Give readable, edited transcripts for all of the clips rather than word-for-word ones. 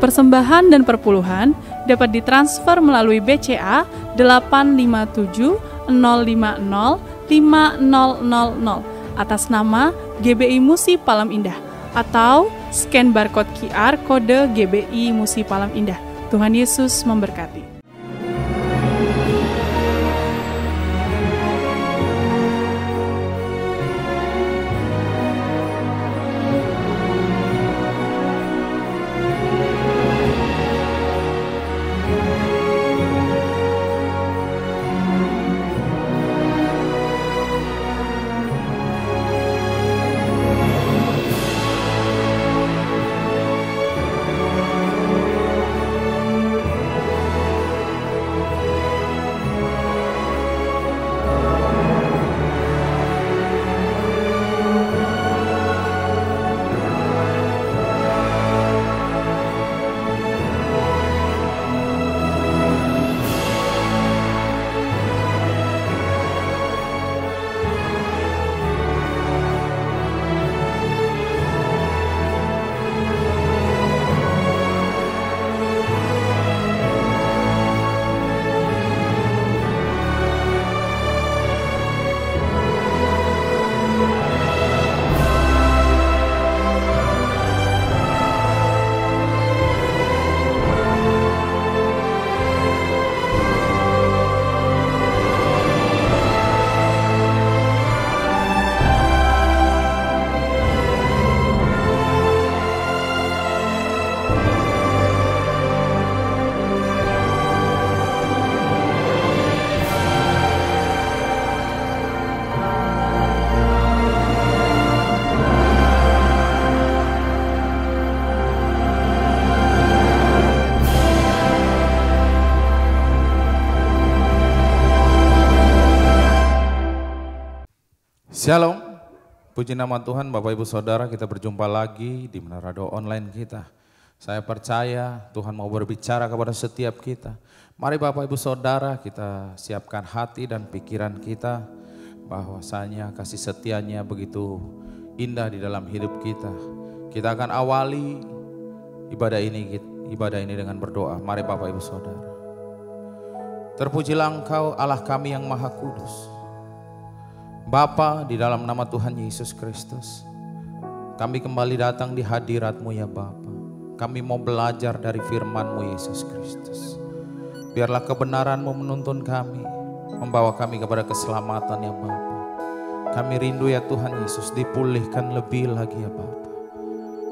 Persembahan dan perpuluhan dapat ditransfer melalui BCA 857 050 5000 atas nama GBI Musi Palam Indah atau scan barcode QR kode GBI Musi Palam Indah. Tuhan Yesus memberkati. Shalom, puji nama Tuhan. Bapak Ibu Saudara, kita berjumpa lagi di Menara Doa Online kita. Saya percaya Tuhan mau berbicara kepada setiap kita. Mari Bapak Ibu Saudara, kita siapkan hati dan pikiran kita bahwasanya kasih setianya begitu indah di dalam hidup kita. Kita akan awali ibadah ini dengan berdoa. Mari Bapak Ibu Saudara. Terpujilah Engkau Allah kami yang Maha Kudus. Bapa, di dalam nama Tuhan Yesus Kristus, kami kembali datang di hadirat-Mu ya Bapa. Kami mau belajar dari firman-Mu Yesus Kristus. Biarlah kebenaran-Mu menuntun kami, membawa kami kepada keselamatan ya Bapa. Kami rindu ya Tuhan Yesus, dipulihkan lebih lagi ya Bapa.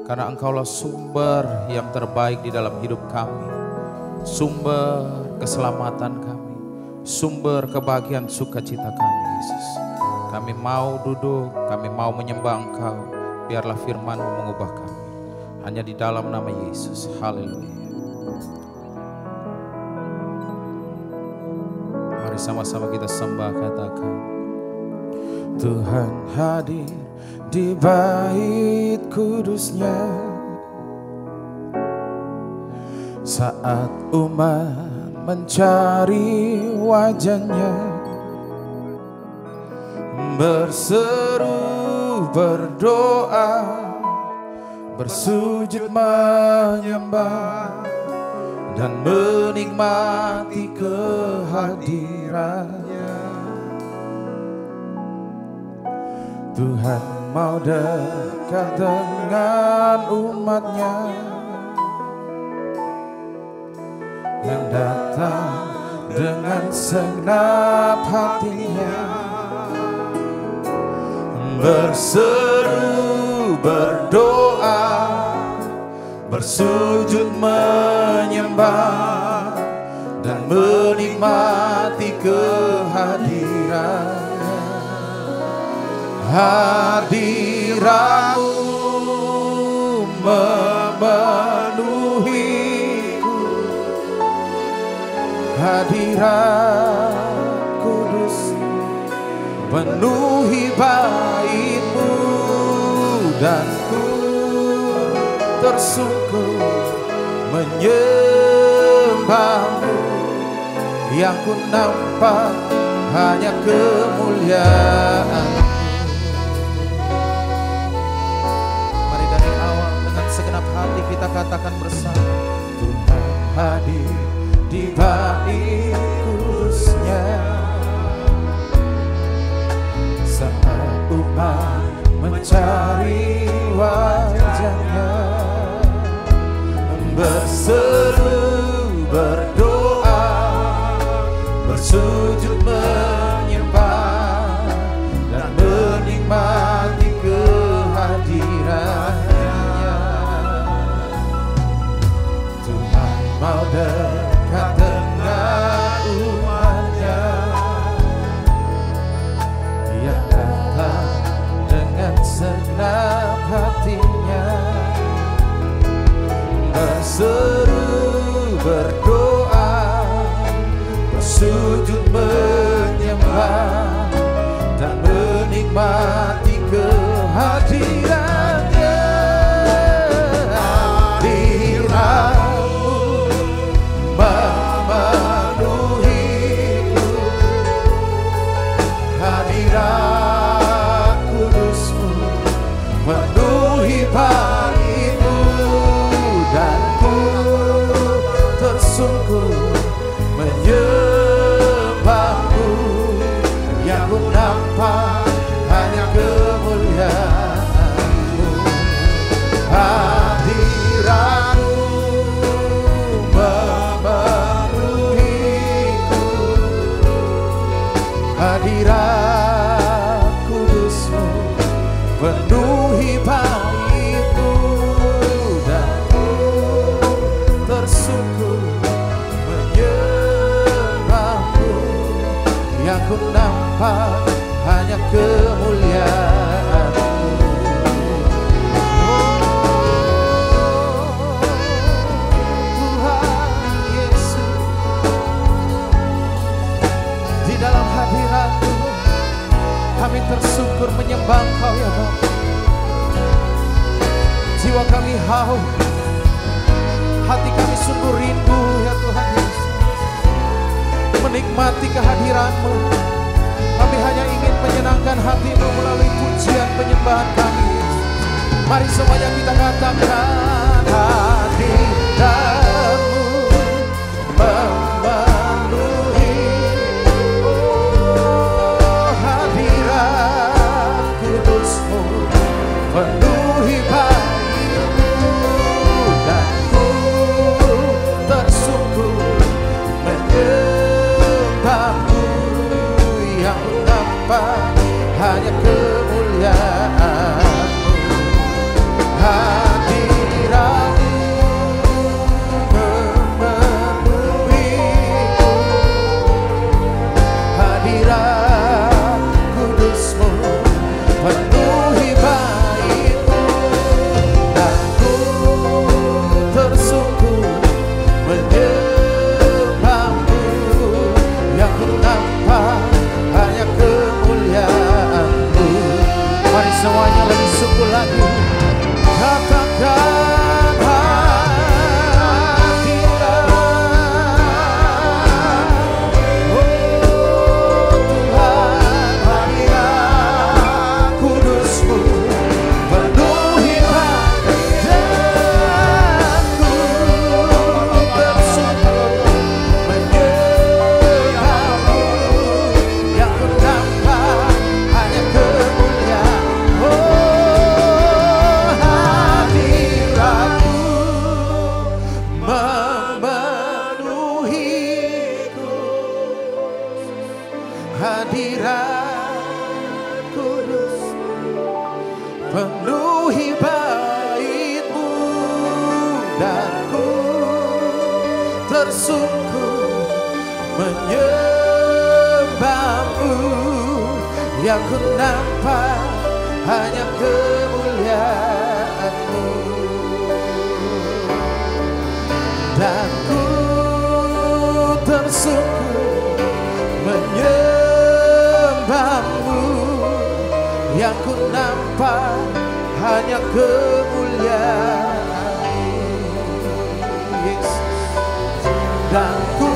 Karena Engkaulah sumber yang terbaik di dalam hidup kami, sumber keselamatan kami, sumber kebahagiaan sukacita kami Yesus. Kami mau duduk, kami mau menyembah Engkau. Biarlah firman-Mu mengubah kami. Hanya di dalam nama Yesus. Haleluya. Mari sama-sama kita sembah, katakan. Tuhan hadir di bait kudus-Nya saat umat mencari wajah-Nya. Berseru, berdoa, bersujud menyembah, dan menikmati kehadiran-Nya. Tuhan mau dekat dengan umat-Nya yang datang dengan segenap hatinya. Berseru, berdoa, bersujud menyembah, dan menikmati kehadiran-Nya. Hadirat-Mu memenuhiku, hadirat kudus penuhi bait-Mu, dan ku tersungkur menyembah-Mu. Yang ku nampak hanya kemuliaan-Mu. Mari dari awal dengan segenap hati kita katakan bersama. berdoa, bersujud menyembah dan menikmati kehadirannya. Tuhan mau dekat dengan umatnya yang datang dengan senang hatinya, berseru, berdoa, bersujud menyembah dan menikmati kehadirannya. Hadiratmu memenuhiku, hadirat kudusmu penuhi bagiku, dan ku tersungkur menyembahmu, yang ku nampak hanya kemuliaan-Mu. Hadirat-Mu memenuhiku, hadirat kudus-Mu penuhi bagiku, dan ku tersungkur menyembahmu, yang ku nampak hanya kemuliaan-Mu. Tuhan Yesus, di dalam hadirat-Mu kami tersungkur menyembah Engkau ya Bapa. Jiwa kami haus, hati kami sungguh rindu ya Tuhan Yesus, menikmati kehadiran-Mu. Kami hanya ingin menyenangkan hati-Mu melalui pujian penyembahan kami, Yesus. Mari semuanya kita katakan, hadirat-Mu memenuhi, oh, hadirat kudus-Mu penuhi bagiku, dan ku tersungkur menyembahmu, yang ku nampak hanya kemuliaan-Mu. Hadirat-Mu memenuhiku, hadirat kudus-Mu penuhi bagiku, dan ku tersungkur menyembahmu, yang ku nampak hanya kemuliaan-Mu. Mari semuanya lebih sungguh lagi katakan, hadirat, oh Tuhan, hadirat kudus-Mu penuhi bagiku, tersungkur menyembahmu, yang ku nampak hanya kemuliaan. Hadirat kudus penuhi bait-Mu, dan ku tersungkur menyembahmu, yang ku nampak hanya kemuliaan-Mu, dan ku tersungkur menyembahmu, yang ku nampak hanya kemuliaan-Mu, Yesus, dan ku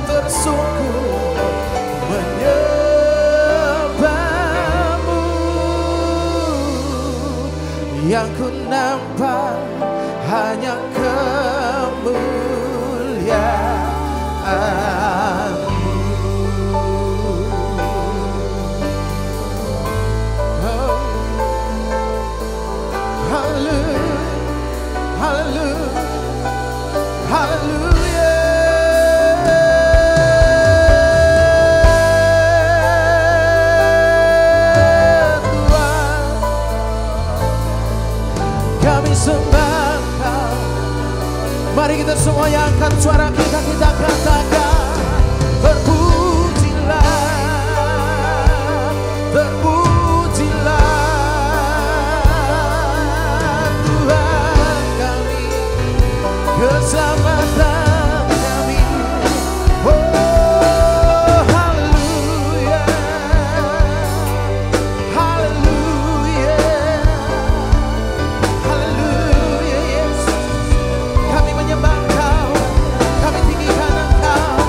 tersungkur menyembahmu, yang ku nampak hanya kemuliaan-Mu. Hallelujah, hallelujah, Mari kita semuanya angkat suara kita, kita katakan terpujilah, terpujilah Tuhan kami, keselamatan kami. Oh haleluya, haleluya, haleluya Yesus. Kami menyembah Engkau, kami tinggikan Engkau,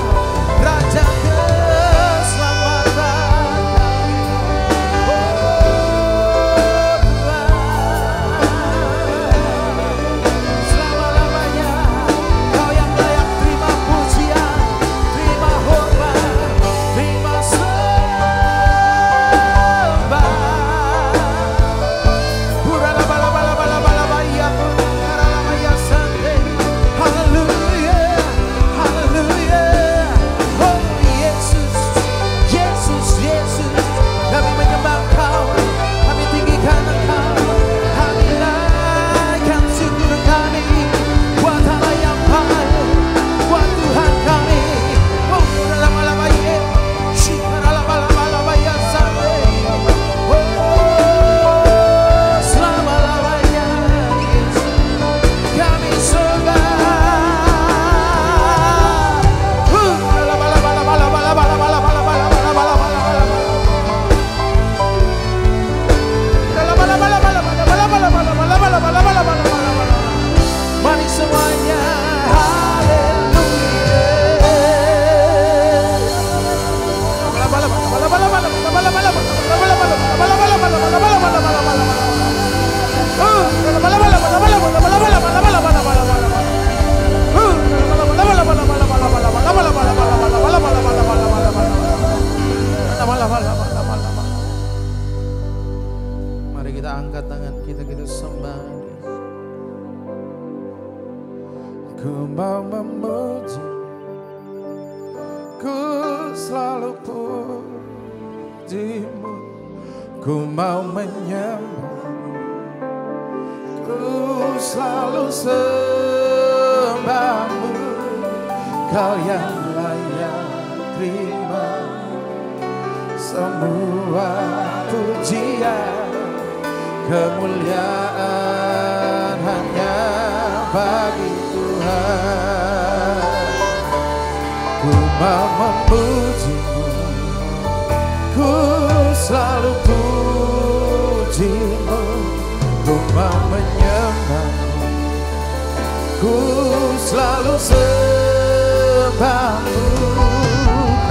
Raja keselamatan kami. Oh Tuhan, selama-lamanya Kau yang layak terima pujian, terima hormat, terima sembah. Buralabalabalabalabalabaya, buralabaya sante. Haleluya, haleluya. Oh Yesus, Yesus, Yesus. Kami menyembah Engkau, kami tinggikan Engkau, kami naikkan syukur kami buat Allah yang baik, buat Tuhan kami. Oh buralabalabalabaya, shikaralabalabalabaya sante. Oh selama-lamanya Yesus kami sembah. Mari semuanya mari kita angkat tangan kita, kita sembah. Ku mau memuji, ku selalu pujimu, ku mau menyembah, ku selalu sembahmu. Kau yang layak terima semua pujian, kemuliaan hanya bagi Tuhan. Ku mau memujimu, ku selalu pujimu, ku mau menyembahmu, ku selalu sembahmu.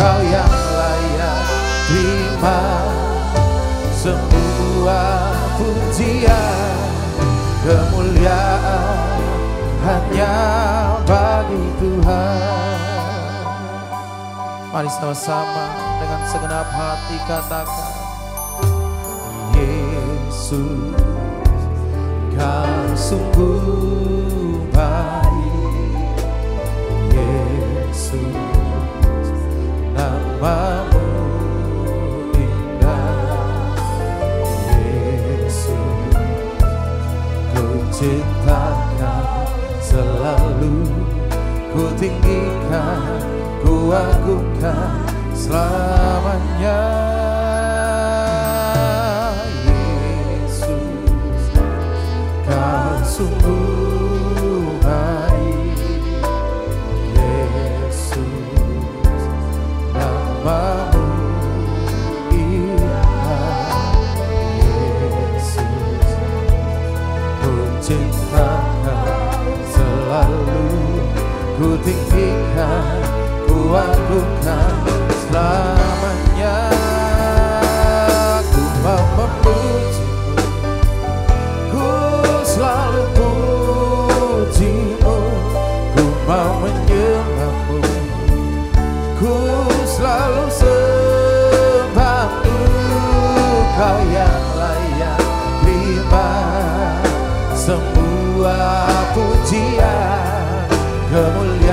Kau yang layak terima semua pujian, kemuliaan hanya bagi Tuhan. Mari sama-sama dengan segenap hati katakan, Yesus, Kau sungguh baik. Yesus, namamu indah. Yesus, ku cintakan selalu, ku tinggikan, ku agungkan selamanya. Yesus, Kau sungguh baik. Yesus, namamu indah. Yesus, ku cintakan selalu, ku tinggikan, ku agungkan selamanya. Ku mau memujimu, ku selalu pujimu, ku mau menyembahmu, ku selalu sembahmu. Kau yang layak terima semua pujian, kemuliaan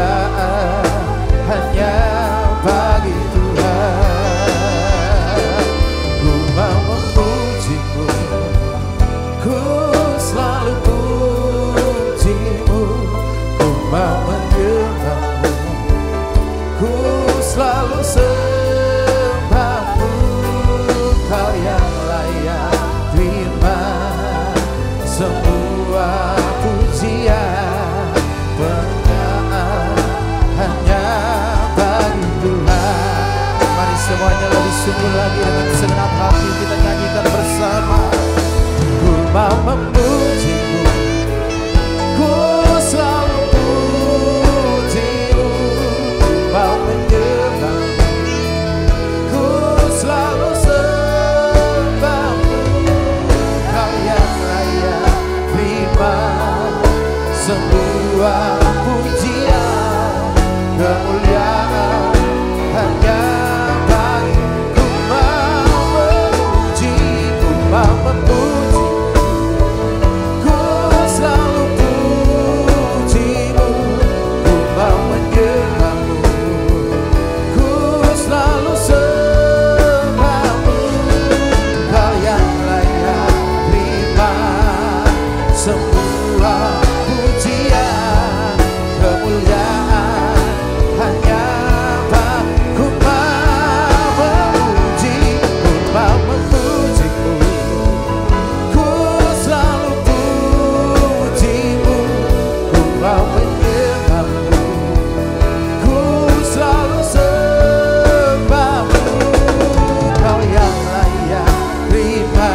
semua pujian, kemuliaan hanya bagiku. Memuji, ku memuji, ku selalu pujimu, ku menyembahmu, ku selalu sembahmu. Kau yang layak terima semua pujian, kemuliaan hanya bagiku. Memuji, ku memujimu, ku selalu pujimu, ku menyembahmu, ku selalu sembahmu. Kau yang layak terima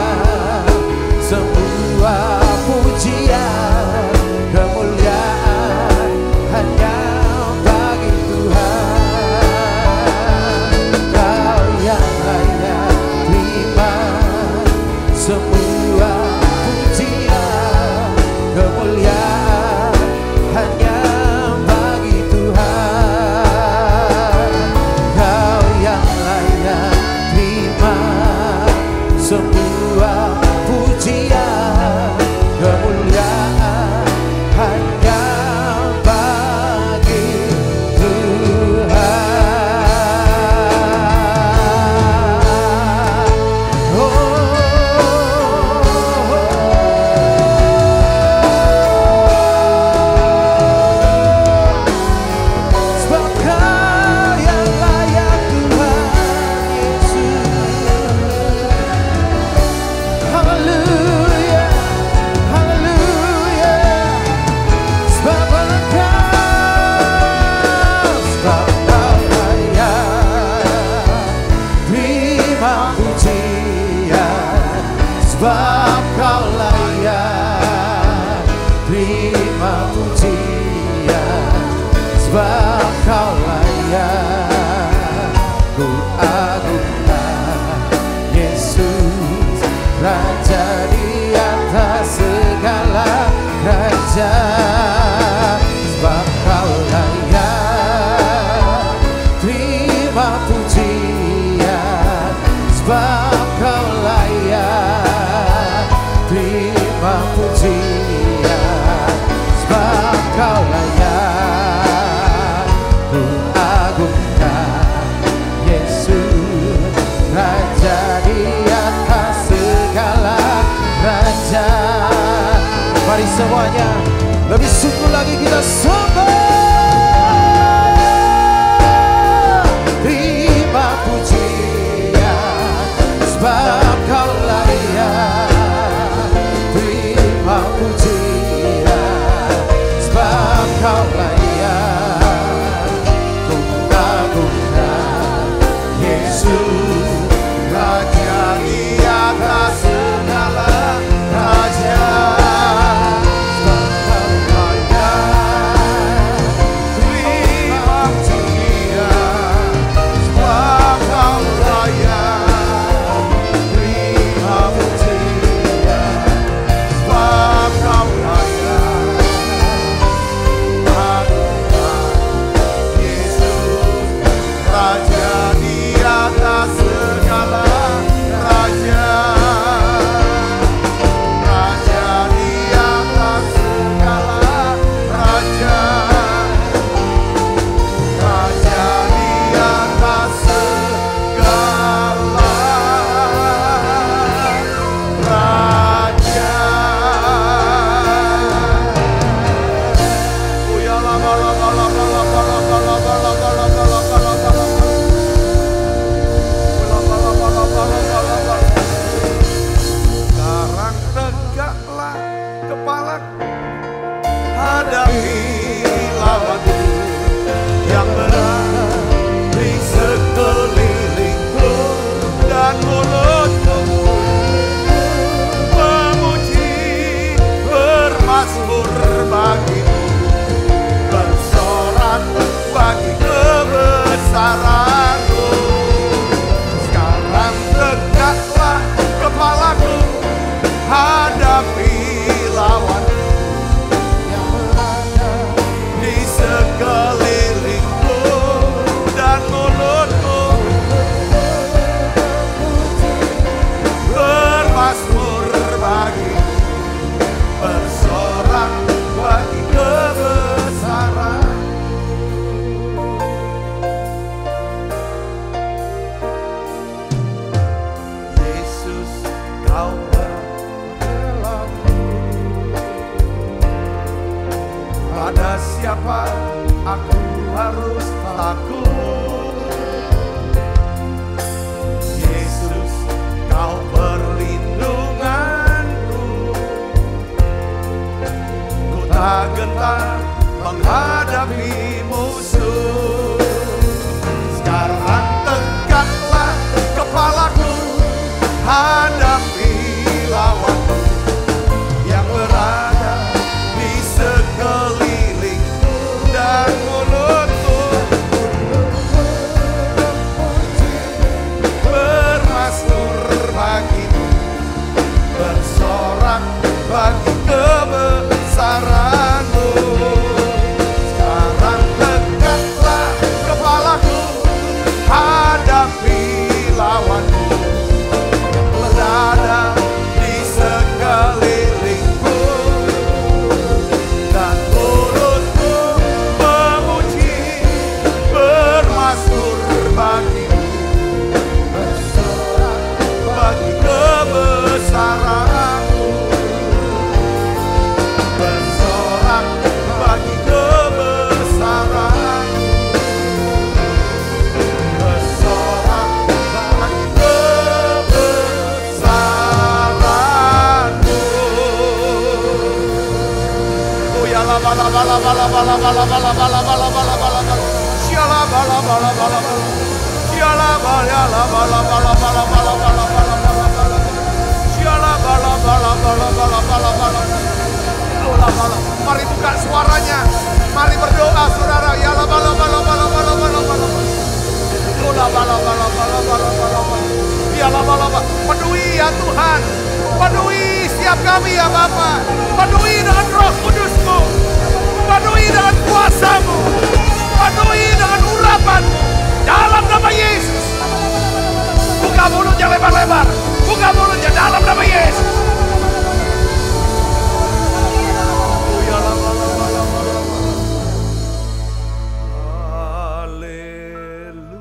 semua pujian, kemuliaan hanya bagi Tuhan. Kau yang layak terima semua pujian, kemuliaan hanya bagi Tuhan. Kau yang layak terima semua pujian, kemuliaan hanya bagi Tuhan. Oh, sebab Kau yang layak Tuhan Yesus. Haleluya, haleluya. Sebab Kau layak terima pujian. Sebab Kau layak terima pujian. Sebab Kau layak ku agungkan Yesus, Raja di atas segala raja. Sebab Kau layak terima pujian. Sebab Kau layak terima pujian. Sebab Kau layak ku agungkan Yesus, Raja di atas segala raja. Mari semuanya lebih sungguh lagi kita sembah. Terima pujian, sebab Kau layak terima pujian. Sebab Kau layak ku agungkan Yesus, Raja di atas segala raja. Sebab Kau layak terima pujian. Sebab Kau layak terima pujian. Sebab Kau layak agungkan Yesus, Raja di atas segala raja. Raja di atas segala raja. Raja di atas segala raja. Sekarang tegaklah kepala, hadapi lawanmu yang berat di sekelilingku, dan mulutmu memuji, bermazmur bagimu, bersorak bagi kebesaranmu. Sekarang tegaklah kepalaku, hadapi lawan yang berat Pada siapa aku harus takut? Yesus, Kau perlindunganku. Ku tak gentar menghadapi musuh. Sekarang tegaklah kepalaku, hadapi lawanku yang berada di sekelilingku dan mulutku bermasmur bagimu, bersorak bagi kebesaranmu. Sekarang tegaklah kepalaku, hadapi lawanku yang berada di sekelilingku dan mulutku memuji, bermasmur bagimu, bersorak bagi kebesaranmu, bersorak bagi kebesaranmu, bersorak bagi kebesaranmu. Oh ya la bala bala bala bala bala bala bala bala bala bala bala. Siala bala bala bala bala. Siala bala bala bala bala bala bala bala bala. Siala bala bala bala bala bala bala. Lola bala. Mari buka suaranya. Mari berdoa saudara. Ya la bala bala bala bala bala bala. Lola bala bala bala bala bala bala. Ya la bala bala. Penuhi ya Tuhan. Penuhi setiap kami ya Bapa. Penuhi dengan Roh Kudus-Mu. Penuhi dengan kuasa-Mu. Penuhi dengan urapan-Mu. Dalam nama Yesus. Buka mulutnya lebar-lebar. Buka mulutnya dalam nama Yesus. Oh ya la bala bala bala bala. Haleluya.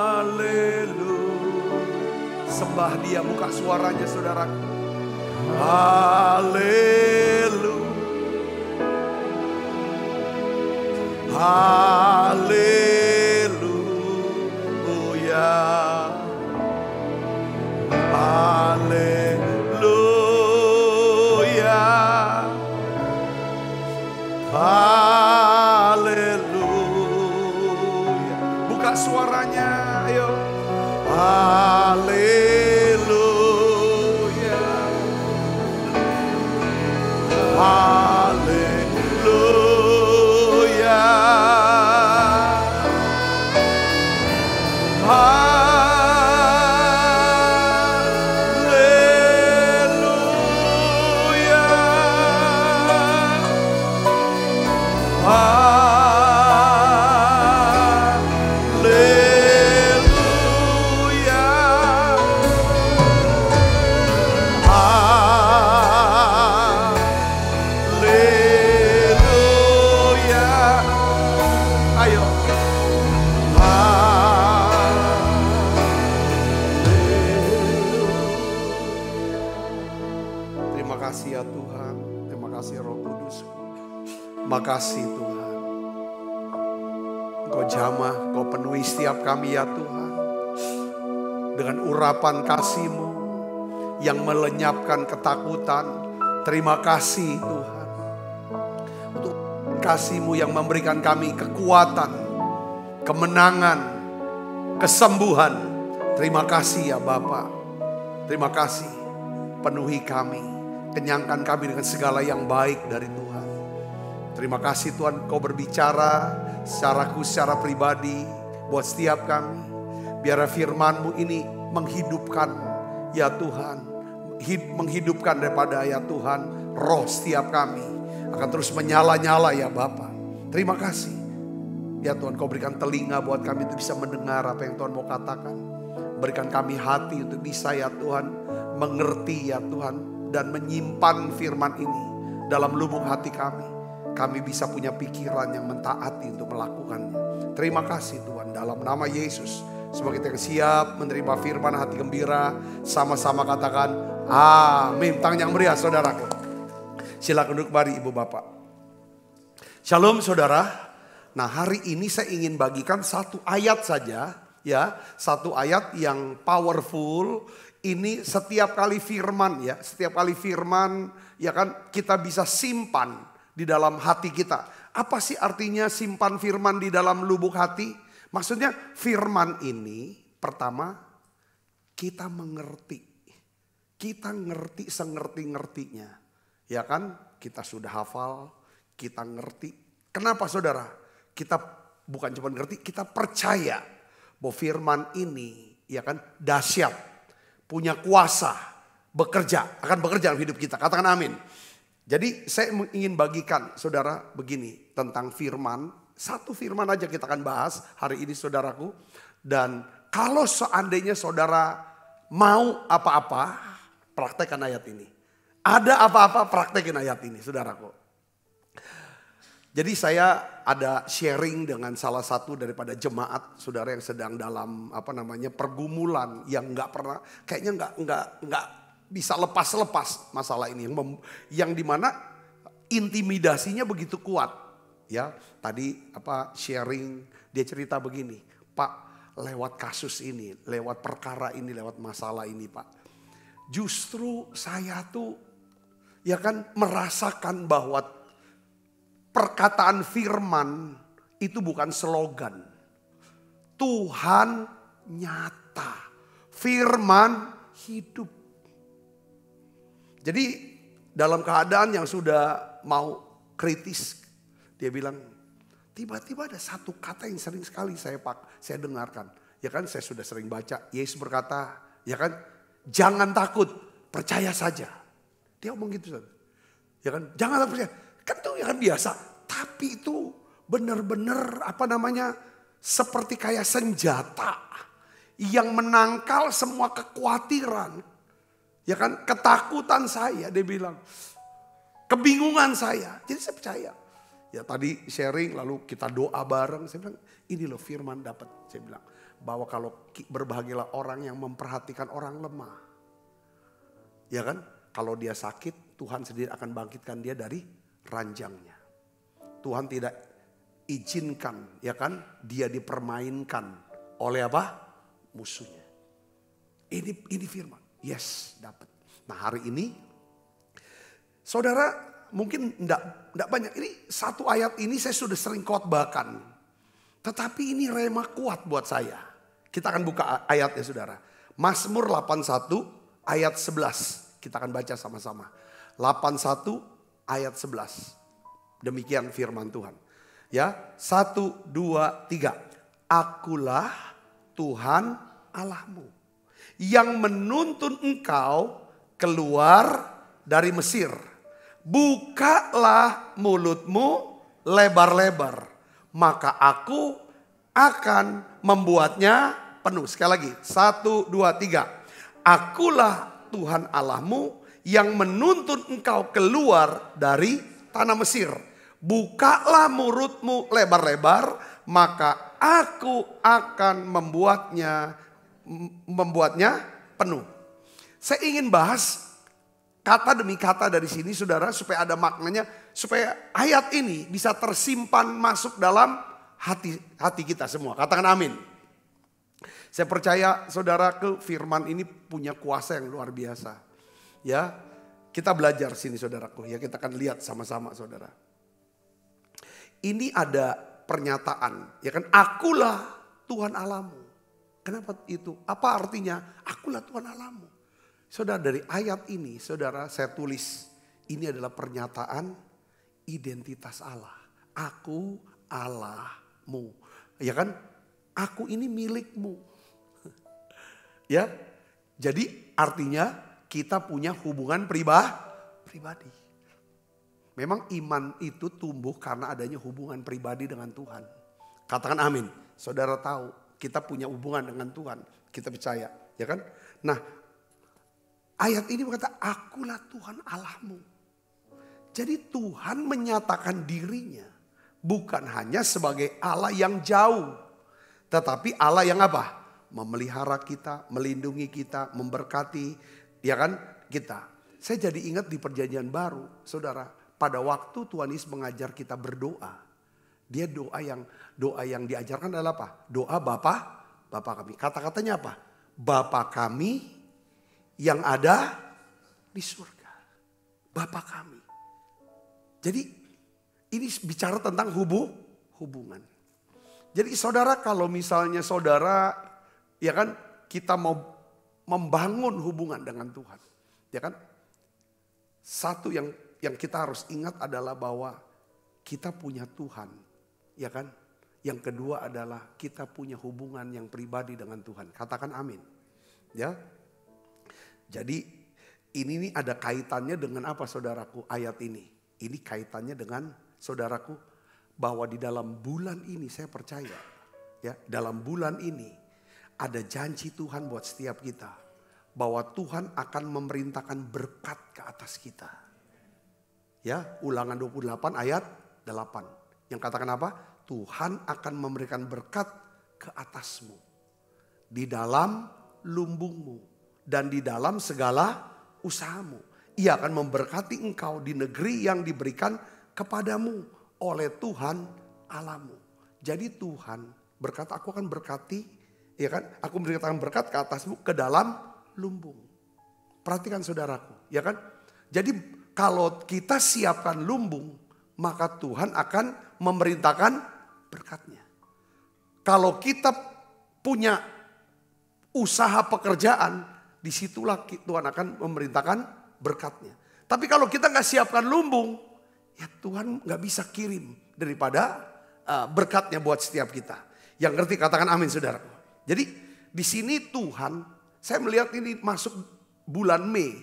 Haleluya. Sembah Dia, buka suaranya saudaraku. Haleluya. Haleluya. Haleluya. Haleluya. Buka suaranya, ayo. Haleluya. Haleluya. Haleluya. kasih ya Tuhan. Terima kasih Roh Kudus. Makasih Tuhan. Engkau jamah, Engkau penuhi setiap kami ya Tuhan. Dengan urapan kasih-Mu yang melenyapkan ketakutan. Terima kasih Tuhan. Untuk kasih-Mu yang memberikan kami kekuatan, kemenangan, kesembuhan. Terima kasih ya Bapa. Terima kasih. Penuhi kami. Kenyangkan kami dengan segala yang baik dari Tuhan. Terima kasih Tuhan, Kau berbicara secara khusus, secara pribadi buat setiap kami. Biar firman-Mu ini menghidupkan ya Tuhan. Menghidupkan daripada ya Tuhan, roh setiap kami akan terus menyala-nyala ya Bapa. Terima kasih. Ya Tuhan, Kau berikan telinga buat kami untuk bisa mendengar apa yang Tuhan mau katakan. Berikan kami hati untuk bisa ya Tuhan mengerti ya Tuhan. Dan menyimpan firman ini dalam lubuk hati kami. Kami bisa punya pikiran yang mentaati untuk melakukannya. Terima kasih Tuhan, dalam nama Yesus. Semoga kita siap menerima firman, hati gembira. Sama-sama katakan Amin. Tangan yang meriah saudaraku. Silakan duduk mari ibu bapak. Shalom saudara. Nah hari ini saya ingin bagikan satu ayat saja. Ya, satu ayat yang powerful. Ini setiap kali firman ya. Setiap kali firman ya kan kita bisa simpan di dalam hati kita. Apa sih artinya simpan firman di dalam lubuk hati? Maksudnya firman ini pertama kita mengerti. Kita ngerti sengerti-ngertinya. Ya kan? Kita sudah hafal, kita ngerti. Kenapa saudara? Kita bukan cuma ngerti, kita percaya bahwa firman ini ya kan dahsyat, punya kuasa, akan bekerja dalam hidup kita. Katakan amin. Jadi saya ingin bagikan saudara begini tentang firman. Satu firman aja kita akan bahas hari ini saudaraku. Dan kalau seandainya saudara mau apa-apa, praktekkan ayat ini. Ada apa-apa, praktekin ayat ini saudaraku. Jadi saya ada sharing dengan salah satu daripada jemaat saudara yang sedang dalam pergumulan yang nggak pernah, kayaknya nggak bisa lepas masalah ini yang dimana intimidasinya begitu kuat. Ya tadi sharing dia cerita begini, Pak lewat kasus ini, lewat perkara ini, lewat masalah ini Pak. Justru saya tuh ya kan merasakan bahwa perkataan firman itu bukan slogan. Tuhan nyata. Firman hidup. Jadi dalam keadaan yang sudah mau kritis. Dia bilang tiba-tiba ada satu kata yang sering sekali saya dengarkan. Ya kan saya sudah sering baca. Yesus berkata ya kan jangan takut percaya saja. Dia ngomong gitu. Ya kan jangan percaya. Kan itu ya kan biasa. Tapi itu benar-benar seperti kayak senjata yang menangkal semua kekhawatiran. Ya kan ketakutan saya dia bilang. Kebingungan saya. Jadi saya percaya. Ya tadi sharing lalu kita doa bareng. Saya bilang ini loh firman dapat. Saya bilang bahwa kalau berbahagialah orang yang memperhatikan orang lemah. Ya kan kalau dia sakit Tuhan sendiri akan bangkitkan dia dari ranjangnya. Tuhan tidak izinkan ya kan dia dipermainkan oleh musuhnya. Ini firman. Yes, dapat. Nah, hari ini saudara mungkin enggak banyak. Ini satu ayat ini saya sudah sering khotbahkan. Tetapi ini rema kuat buat saya. Kita akan buka ayatnya saudara. Mazmur 81 ayat 11. Kita akan baca sama-sama. 81 ayat 11. Demikian firman Tuhan. Ya, 1, 2, 3. Akulah Tuhan Allahmu yang menuntun engkau keluar dari Mesir. Bukalah mulutmu lebar-lebar, maka aku akan membuatnya penuh. Sekali lagi, 1, 2, 3. Akulah Tuhan Allahmu yang menuntun engkau keluar dari tanah Mesir. Bukalah mulutmu lebar-lebar, maka aku akan membuatnya penuh. Saya ingin bahas kata demi kata dari sini saudara supaya ada maknanya, supaya ayat ini bisa tersimpan masuk dalam hati kita semua. Katakan amin. Saya percaya saudara firman ini punya kuasa yang luar biasa. Ya, kita belajar sini saudaraku. Ya, kita akan lihat sama-sama saudara. Ini ada pernyataan, ya kan? Akulah Tuhan Allahmu. Kenapa itu? Apa artinya? Akulah Tuhan Allahmu. Saudara, dari ayat ini, saudara, saya tulis, ini adalah pernyataan identitas Allah. Aku Allahmu. Ya kan? Aku ini milikmu. Ya. Jadi artinya kita punya hubungan pribadi. Memang iman itu tumbuh karena adanya hubungan pribadi dengan Tuhan. Katakan amin. Saudara tahu kita punya hubungan dengan Tuhan. Kita percaya, ya kan? Nah, ayat ini berkata, akulah Tuhan Allahmu. Jadi Tuhan menyatakan dirinya bukan hanya sebagai Allah yang jauh. Tetapi Allah yang apa? Memelihara kita, melindungi kita, memberkati. Ya kan? kita. Saya jadi ingat di perjanjian baru, saudara. Pada waktu Tuhan Yesus mengajar kita berdoa. Dia doa yang diajarkan adalah apa? Doa Bapa kami. Kata-katanya apa? Bapa kami yang ada di surga. Bapa kami. Jadi ini bicara tentang hubungan. Jadi saudara, kalau misalnya saudara, ya kan, kita mau membangun hubungan dengan Tuhan, ya kan? Satu yang kita harus ingat adalah bahwa kita punya Tuhan, ya kan? Yang kedua adalah kita punya hubungan yang pribadi dengan Tuhan. Katakan amin. Ya. Jadi ini nih ada kaitannya dengan apa, saudaraku, ayat ini. Ini kaitannya dengan, saudaraku, bahwa di dalam bulan ini saya percaya, ya, dalam bulan ini ada janji Tuhan buat setiap kita, bahwa Tuhan akan memerintahkan berkat ke atas kita. Ya, Ulangan 28 ayat 8. Yang katakan apa? Tuhan akan memberikan berkat ke atasmu, di dalam lumbungmu, dan di dalam segala usahamu. Ia akan memberkati engkau di negeri yang diberikan kepadamu oleh Tuhan Allahmu. Jadi Tuhan berkata, aku akan berkati, ya kan? Aku memberikan berkat ke atasmu ke dalam lumbung. Perhatikan saudaraku, ya kan? Jadi kalau kita siapkan lumbung, maka Tuhan akan memerintahkan berkatnya. Kalau kita punya usaha pekerjaan, disitulah Tuhan akan memerintahkan berkatnya. Tapi kalau kita nggak siapkan lumbung, ya Tuhan nggak bisa kirim daripada berkatnya buat setiap kita. Yang ngerti katakan amin, saudara. Jadi di sini Tuhan, saya melihat ini masuk bulan Mei.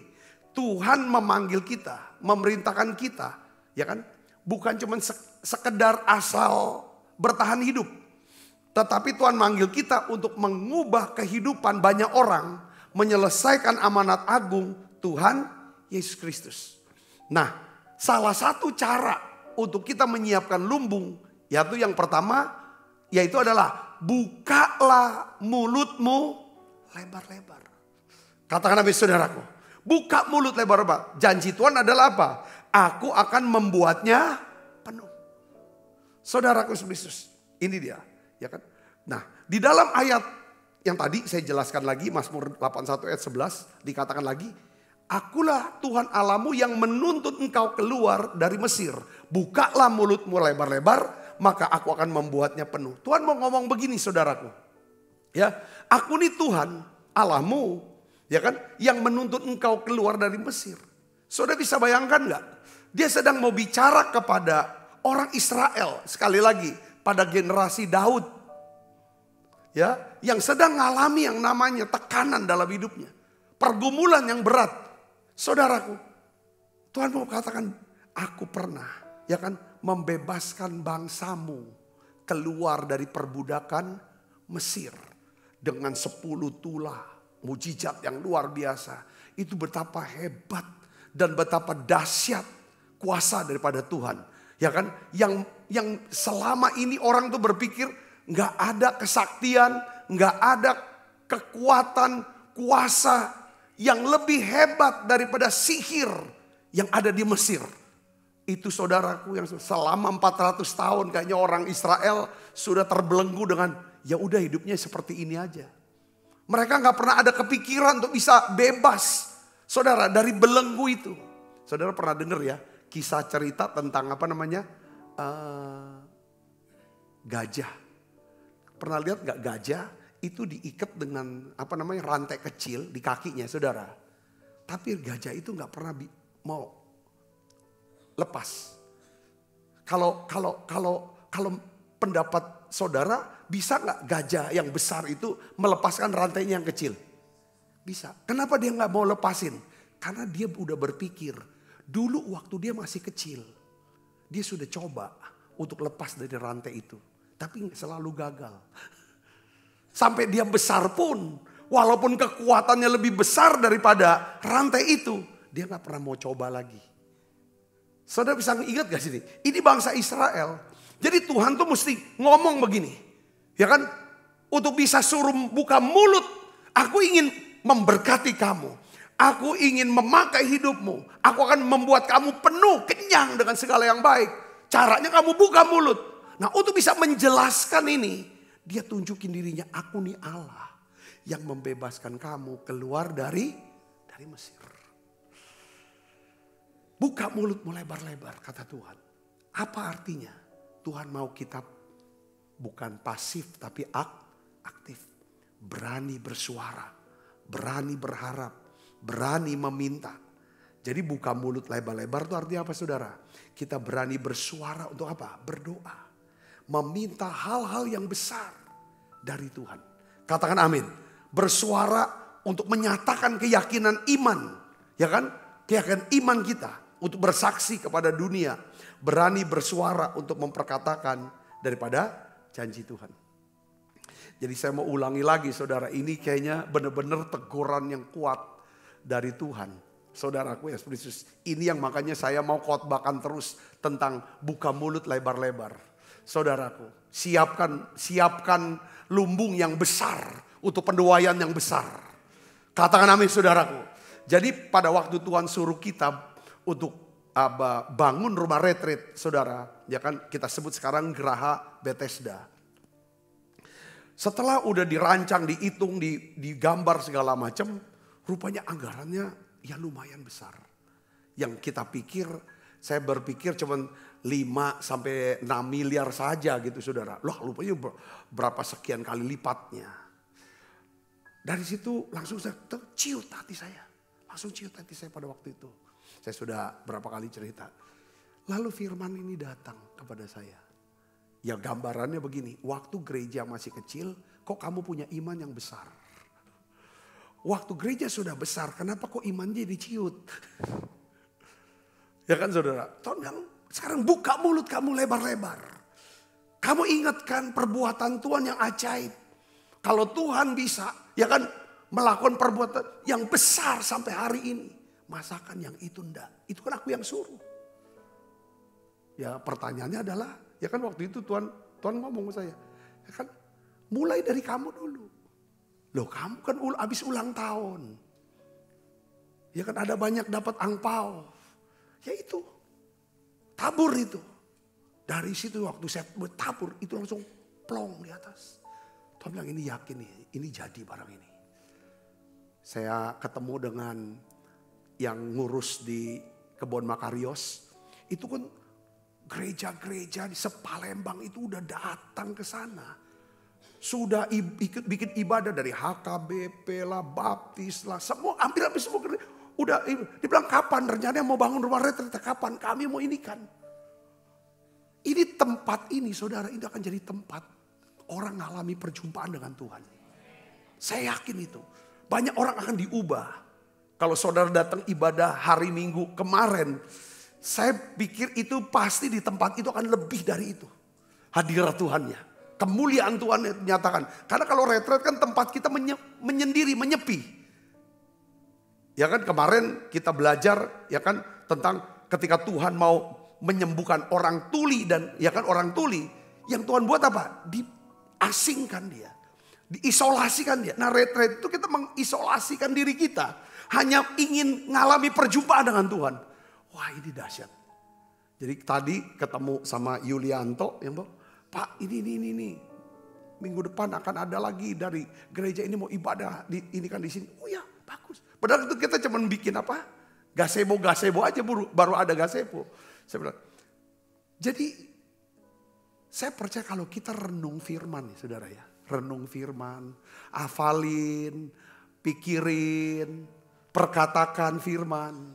Tuhan memanggil kita, memerintahkan kita, ya kan? Bukan cuma sekedar asal bertahan hidup. Tetapi Tuhan manggil kita untuk mengubah kehidupan banyak orang, menyelesaikan amanat agung Tuhan Yesus Kristus. Nah, salah satu cara untuk kita menyiapkan lumbung, yaitu yang pertama, yaitu adalah bukalah mulutmu lebar-lebar. Katakan amin, saudaraku. Buka mulut lebar-lebar. Janji Tuhan adalah apa? Aku akan membuatnya penuh. Saudaraku Yesus, ini dia, ya kan? Nah, di dalam ayat yang tadi saya jelaskan lagi, Mazmur 81 ayat 11 dikatakan lagi, akulah Tuhan Allahmu yang menuntut engkau keluar dari Mesir. Bukalah mulutmu lebar-lebar, maka aku akan membuatnya penuh. Tuhan mau ngomong begini, saudaraku. Ya, aku nih Tuhan Allahmu, ya kan, yang menuntut engkau keluar dari Mesir. Saudara bisa bayangkan nggak? Dia sedang mau bicara kepada orang Israel, sekali lagi pada generasi Daud, ya, yang sedang mengalami yang namanya tekanan dalam hidupnya, pergumulan yang berat. Saudaraku, Tuhan mau katakan, aku pernah, ya kan, membebaskan bangsamu keluar dari perbudakan Mesir dengan 10 tulah, mujizat yang luar biasa. Itu betapa hebat dan betapa dahsyat kuasa daripada Tuhan, ya kan? Yang selama ini orang tuh berpikir nggak ada kesaktian, nggak ada kekuatan, kuasa yang lebih hebat daripada sihir yang ada di Mesir. Itu saudaraku yang selama 400 tahun kayaknya orang Israel sudah terbelenggu dengan ya udah hidupnya seperti ini aja. Mereka nggak pernah ada kepikiran untuk bisa bebas, saudara, dari belenggu itu. Saudara pernah dengar ya kisah cerita tentang apa namanya gajah. Pernah lihat nggak gajah itu diikat dengan apa namanya rantai kecil di kakinya, saudara. Tapi gajah itu nggak pernah mau lepas. Kalau pendapat saudara, bisa nggak gajah yang besar itu melepaskan rantainya yang kecil? Bisa. Kenapa dia nggak mau lepasin? Karena dia udah berpikir dulu waktu dia masih kecil, dia sudah coba untuk lepas dari rantai itu, tapi selalu gagal. Sampai dia besar pun, walaupun kekuatannya lebih besar daripada rantai itu, dia nggak pernah mau coba lagi. Saudara bisa ingat gak sini? Ini bangsa Israel. Jadi Tuhan tuh mesti ngomong begini, ya kan? Untuk bisa suruh buka mulut, aku ingin memberkati kamu. Aku ingin memakai hidupmu. Aku akan membuat kamu penuh, kenyang dengan segala yang baik. Caranya kamu buka mulut. Nah, untuk bisa menjelaskan ini, dia tunjukin dirinya, aku nih Allah yang membebaskan kamu keluar dari Mesir. Buka mulutmu lebar-lebar, kata Tuhan. Apa artinya? Tuhan mau kita bukan pasif tapi aktif. Berani bersuara, berani berharap, berani meminta. Jadi buka mulut lebar-lebar itu artinya apa, saudara? Kita berani bersuara untuk apa? Berdoa. Meminta hal-hal yang besar dari Tuhan. Katakan amin. Bersuara untuk menyatakan keyakinan iman. Ya kan? Keyakinan iman kita. Untuk bersaksi kepada dunia. Berani bersuara untuk memperkatakan daripada janji Tuhan. Jadi saya mau ulangi lagi, saudara. Ini kayaknya benar-benar teguran yang kuat dari Tuhan. Saudaraku ya, Yesus. Ini yang makanya saya mau khotbahkan terus tentang buka mulut lebar-lebar. Saudaraku, siapkan lumbung yang besar untuk pendoaian yang besar. Katakan amin, saudaraku. Jadi pada waktu Tuhan suruh kita untuk bangun rumah retreat, saudara, ya kan kita sebut sekarang Geraha Bethesda. Setelah udah dirancang, dihitung, digambar segala macam, rupanya anggarannya ya lumayan besar. Yang kita pikir, saya berpikir cuma 5 sampai 6 miliar saja gitu, saudara. Loh, rupanya berapa sekian kali lipatnya. Dari situ langsung saya ciut hati saya. Langsung ciut hati saya pada waktu itu. Saya sudah berapa kali cerita. Lalu firman ini datang kepada saya. Ya gambarannya begini, waktu gereja masih kecil, kok kamu punya iman yang besar? Waktu gereja sudah besar, kenapa kok imannya diciut? Ya kan, saudara? Sekarang buka mulut kamu lebar-lebar. Kamu ingatkan perbuatan Tuhan yang ajaib. Kalau Tuhan bisa, ya kan, melakukan perbuatan yang besar sampai hari ini. Masakan yang itu enggak. Itu kan aku yang suruh. Ya pertanyaannya adalah, ya kan waktu itu Tuhan ngomong ke saya. Ya kan, mulai dari kamu dulu. Loh, kamu kan habis ulang tahun. Ya kan ada banyak dapat angpau. Ya itu. Tabur itu. Dari situ waktu saya tabur itu langsung plong di atas. Tuhan bilang ini yakin nih, ini jadi barang ini. Saya ketemu dengan yang ngurus di Kebon Makarios. Itu kan gereja-gereja di Sepalembang itu udah datang ke sana. Sudah bikin ibadah dari HKBP lah, Baptis lah, semua hampir semua gereja. Udah dibilang kapan rencananya mau bangun rumah retreat, kapan kami mau ini kan. Ini tempat ini, saudara, ini akan jadi tempat orang mengalami perjumpaan dengan Tuhan. Saya yakin itu. Banyak orang akan diubah. Kalau saudara datang ibadah hari Minggu kemarin, saya pikir itu pasti di tempat itu akan lebih dari itu. Hadirat Tuhannya. Kemuliaan Tuhan dinyatakan. Karena kalau retreat kan tempat kita menyendiri, menyepi. Ya kan kemarin kita belajar ya kan tentang ketika Tuhan mau menyembuhkan orang tuli dan ya kan orang tuli. Yang Tuhan buat apa? Diasingkan dia. Diisolasikan dia. Nah retreat itu kita mengisolasikan diri kita. Hanya ingin ngalami perjumpaan dengan Tuhan. Wah ini dahsyat. Jadi tadi ketemu sama Yulianto. Ya Pak ini. Minggu depan akan ada lagi dari gereja ini mau ibadah. Ini kan di sini. Oh ya bagus. Padahal itu kita cuma bikin apa? Gazebo aja baru ada gazebo. Saya bilang. Jadi saya percaya kalau kita renung firman nih saudara ya. Renung firman. Hafalin. Pikirin. Perkatakan firman.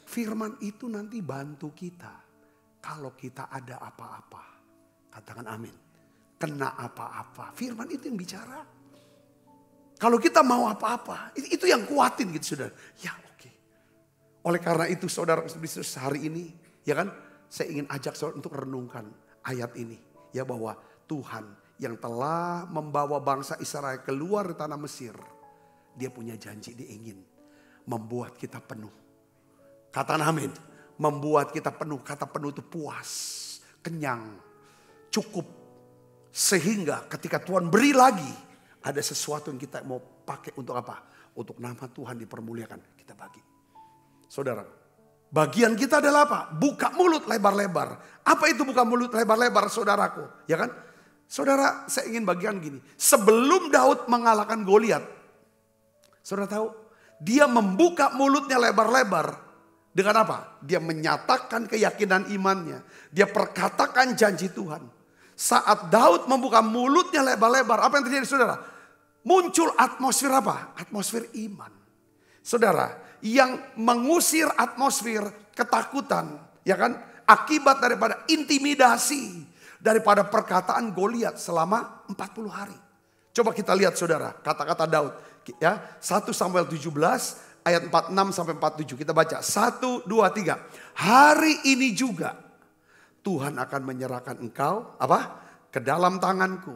Firman itu nanti bantu kita. Kalau kita ada apa-apa. Katakan amin. Kena apa-apa. Firman itu yang bicara. Kalau kita mau apa-apa. Itu yang kuatin gitu saudara. Ya oke. Oleh karena itu saudara hari ini. Ya kan. Saya ingin ajak saudara untuk renungkan ayat ini. Ya bahwa Tuhan yang telah membawa bangsa Israel keluar dari tanah Mesir. Dia punya janji, dia ingin membuat kita penuh. Katakan amin. Membuat kita penuh. Kata penuh itu puas. Kenyang. Cukup. Sehingga ketika Tuhan beri lagi. Ada sesuatu yang kita mau pakai untuk apa? untuk nama Tuhan dipermuliakan. Kita bagi. Saudara, bagian kita adalah apa? Buka mulut lebar-lebar. Apa itu buka mulut lebar-lebar, saudaraku? Ya kan? Saudara, saya ingin bagian gini. Sebelum Daud mengalahkan Goliat, saudara tahu, dia membuka mulutnya lebar-lebar. Dengan apa? Dia menyatakan keyakinan imannya. Dia perkatakan janji Tuhan. Saat Daud membuka mulutnya lebar-lebar, apa yang terjadi, saudara? Muncul atmosfer apa? Atmosfer iman. Saudara, yang mengusir atmosfer ketakutan, ya kan? Akibat daripada intimidasi, daripada perkataan Goliat selama 40 hari. Coba kita lihat, saudara, kata-kata Daud, ya. 1 Samuel 17 ayat 46 sampai 47. Kita baca 1, 2, 3. Hari ini juga Tuhan akan menyerahkan engkau apa? Ke dalam tanganku.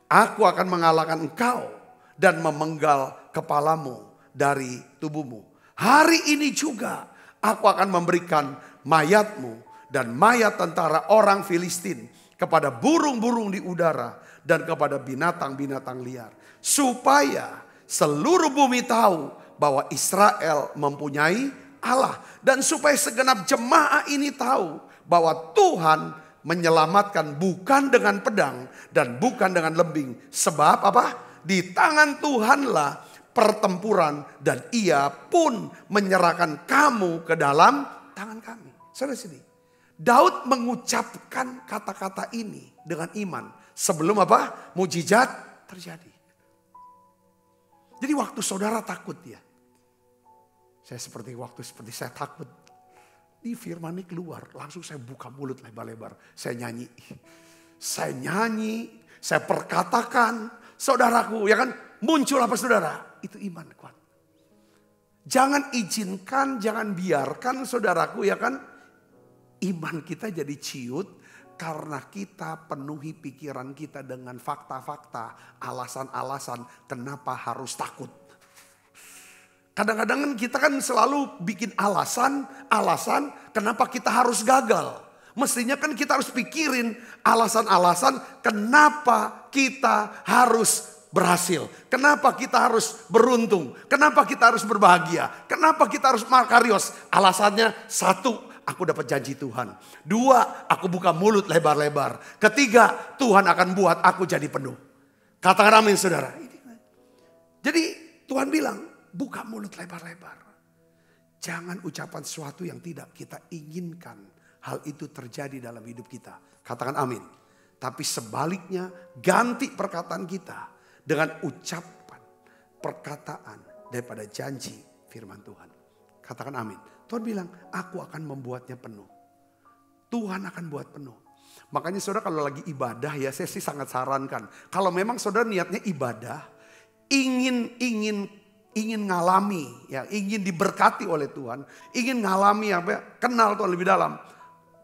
Aku akan mengalahkan engkau dan memenggal kepalamu dari tubuhmu. Hari ini juga aku akan memberikan mayatmu dan mayat tentara orang Filistin kepada burung-burung di udara dan kepada binatang-binatang liar. Supaya seluruh bumi tahu bahwa Israel mempunyai Allah. Dan supaya segenap jemaah ini tahu bahwa Tuhan menyelamatkan bukan dengan pedang dan bukan dengan lembing. Sebab apa? Di tangan Tuhanlah pertempuran dan ia pun menyerahkan kamu ke dalam tangan kami. Saudara sini. Daud mengucapkan kata-kata ini dengan iman. Sebelum apa? Mujizat terjadi. Jadi waktu saudara takut ya. Saya seperti saya takut. Ini firman ini keluar. Langsung saya buka mulut lebar-lebar. Saya nyanyi. Saya perkatakan. Saudaraku, ya kan? Muncul apa, saudara? Itu iman kuat. Jangan izinkan, jangan biarkan, saudaraku, ya kan? Iman kita jadi ciut. Karena kita penuhi pikiran kita dengan fakta-fakta. Alasan-alasan kenapa harus takut. Kadang-kadang kita kan selalu bikin alasan kenapa kita harus gagal. Mestinya kan kita harus pikirin alasan-alasan kenapa kita harus berhasil. Kenapa kita harus beruntung. Kenapa kita harus berbahagia. Kenapa kita harus makarios. Alasannya 1, aku dapat janji Tuhan. 2, aku buka mulut lebar-lebar. 3, Tuhan akan buat aku jadi penuh. Katakan amin, saudara. Jadi Tuhan bilang, buka mulut lebar-lebar. Jangan ucapan sesuatu yang tidak kita inginkan. Hal itu terjadi dalam hidup kita. Katakan amin. Tapi sebaliknya ganti perkataan kita dengan ucapan, perkataan daripada janji firman Tuhan. Katakan amin. Tuhan bilang, aku akan membuatnya penuh. Tuhan akan buat penuh. Makanya saudara kalau lagi ibadah ya, saya sih sangat sarankan. Kalau memang saudara niatnya ibadah, ingin ngalami, ya, ingin diberkati oleh Tuhan, ingin ngalami apa, kenal Tuhan lebih dalam.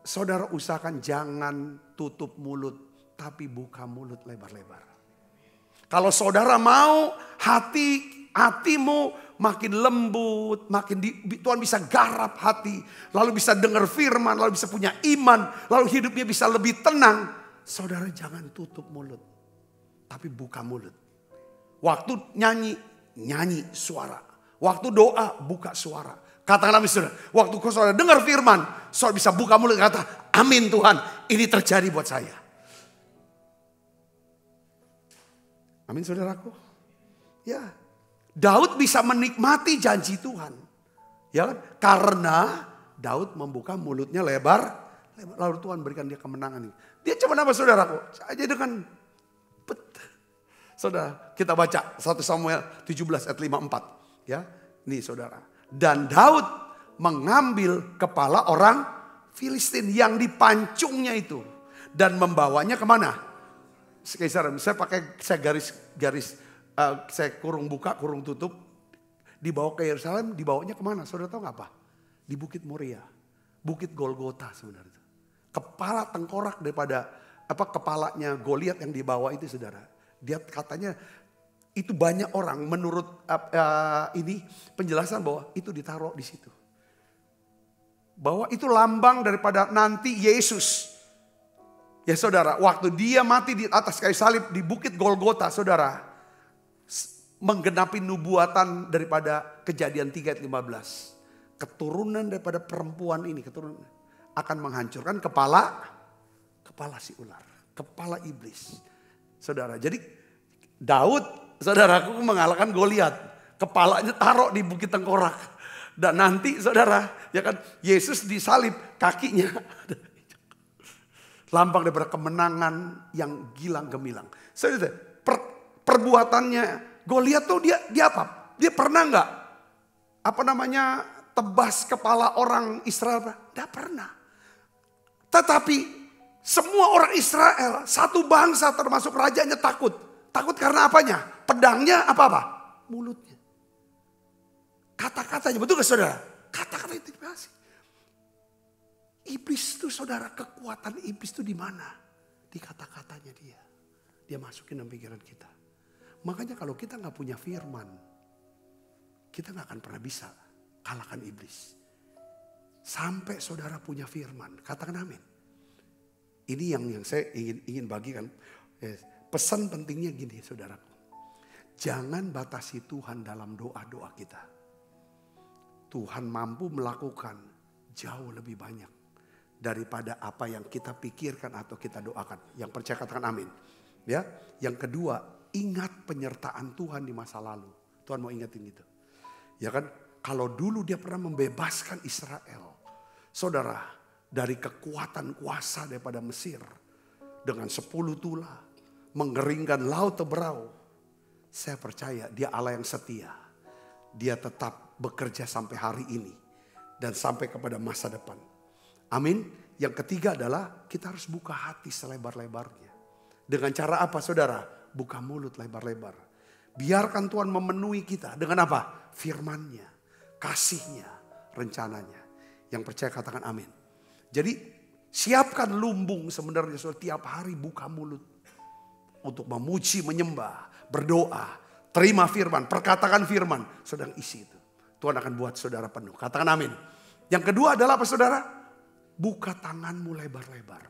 Saudara usahakan jangan tutup mulut, tapi buka mulut lebar-lebar. Kalau saudara mau hatimu makin lembut, Tuhan bisa garap hati, lalu bisa dengar firman, lalu bisa punya iman, lalu hidupnya bisa lebih tenang. Saudara jangan tutup mulut, tapi buka mulut. Waktu nyanyi suara. Waktu doa buka suara. Katakan amin, saudara. Waktu saudara dengar firman, saudara bisa buka mulut kata, amin Tuhan, ini terjadi buat saya. Amin saudaraku. Ya, Daud bisa menikmati janji Tuhan. Ya kan? Karena Daud membuka mulutnya lebar, lalu Tuhan berikan dia kemenangan. Dia cuma apa, saudaraku? Saja dengan saudara, kita baca 1 Samuel 17 ayat 54. Ya, nih saudara. Dan Daud mengambil kepala orang Filistin yang dipancungnya itu. Dan membawanya kemana? Saya garis, saya kurung buka, kurung tutup. Dibawa ke Yerusalem, dibawanya kemana? Saudara tahu nggak apa? Di Bukit Moria. Bukit Golgota saudara. Kepala tengkorak daripada kepalanya Goliat yang dibawa itu saudara. Dia katanya itu banyak orang menurut ini penjelasan bahwa itu ditaruh di situ. Bahwa itu lambang daripada nanti Yesus. Ya saudara, waktu dia mati di atas kayu salib di Bukit Golgota saudara. menggenapi nubuatan daripada Kejadian 3 ayat 15. Keturunan daripada perempuan ini akan menghancurkan kepala si ular, kepala iblis. Saudara, jadi Daud, saudaraku, mengalahkan Goliat. Kepalanya taruh di Bukit Tengkorak. Dan nanti saudara, ya kan, Yesus disalib, kakinya lambang daripada kemenangan yang gilang gemilang. Saudara, perbuatannya Goliat tuh dia apa? Dia pernah nggak tebas kepala orang Israel? Tidak pernah. Tetapi semua orang Israel, satu bangsa termasuk rajanya takut. Takut karena apanya? Pedangnya apa? Mulutnya. Kata-katanya, betul gak saudara? Kata-kata intimidasi. Iblis itu saudara, kekuatan iblis itu di mana? Di kata-katanya dia. Dia masukin dalam pikiran kita. Makanya kalau kita gak punya firman, kita gak akan pernah bisa kalahkan iblis. Sampai saudara punya firman, katakan amin. Ini yang saya ingin bagikan. Pesan pentingnya gini saudaraku. Jangan batasi Tuhan dalam doa-doa kita. Tuhan mampu melakukan jauh lebih banyak daripada apa yang kita pikirkan atau kita doakan. Yang percaya katakan amin. Ya. Yang kedua, ingat penyertaan Tuhan di masa lalu. Tuhan mau ingetin gitu. Ya kan? Kalau dulu dia pernah membebaskan Israel. Saudara, dari kekuatan kuasa daripada Mesir. Dengan 10 tulah. Mengeringkan laut Teberau. Saya percaya dia Allah yang setia. Dia tetap bekerja sampai hari ini. Dan sampai kepada masa depan. Amin. Yang ketiga adalah kita harus buka hati selebar-lebarnya. Dengan cara apa saudara? Buka mulut lebar-lebar. Biarkan Tuhan memenuhi kita. Dengan apa? Firman-Nya. Kasih-Nya. Rencananya. Yang percaya katakan amin. Jadi siapkan lumbung sebenarnya setiap hari buka mulut. Untuk memuji, menyembah, berdoa. Terima firman, perkatakan firman. Sedang isi itu. Tuhan akan buat saudara penuh. Katakan amin. Yang kedua adalah apa saudara? Buka tanganmu lebar-lebar.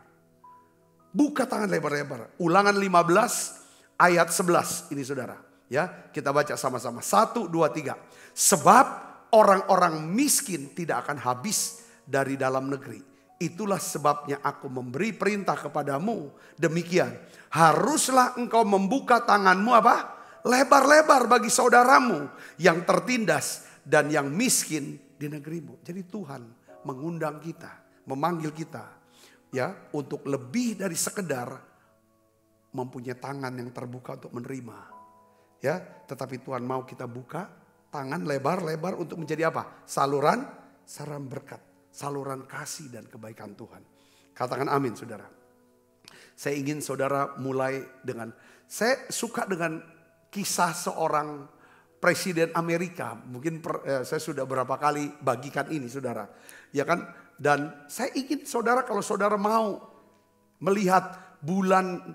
Buka tangan lebar-lebar. Ulangan 15 ayat 11. Ini saudara. Ya, kita baca sama-sama. 1, 2, 3. Sebab orang-orang miskin tidak akan habis dari dalam negeri. Itulah sebabnya aku memberi perintah kepadamu. Demikian. Haruslah engkau membuka tanganmu apa? Lebar-lebar bagi saudaramu yang tertindas dan yang miskin di negerimu. Jadi Tuhan mengundang kita, memanggil kita ya untuk lebih dari sekedar mempunyai tangan yang terbuka untuk menerima. Ya, tetapi Tuhan mau kita buka tangan lebar-lebar untuk menjadi apa? Saluran berkat, saluran kasih dan kebaikan Tuhan. Katakan amin saudara. Saya ingin saudara mulai dengan, saya suka dengan kisah seorang Presiden Amerika. Mungkin saya sudah berapa kali bagikan ini saudara. Ya kan? Dan saya ingin saudara, kalau saudara mau melihat bulan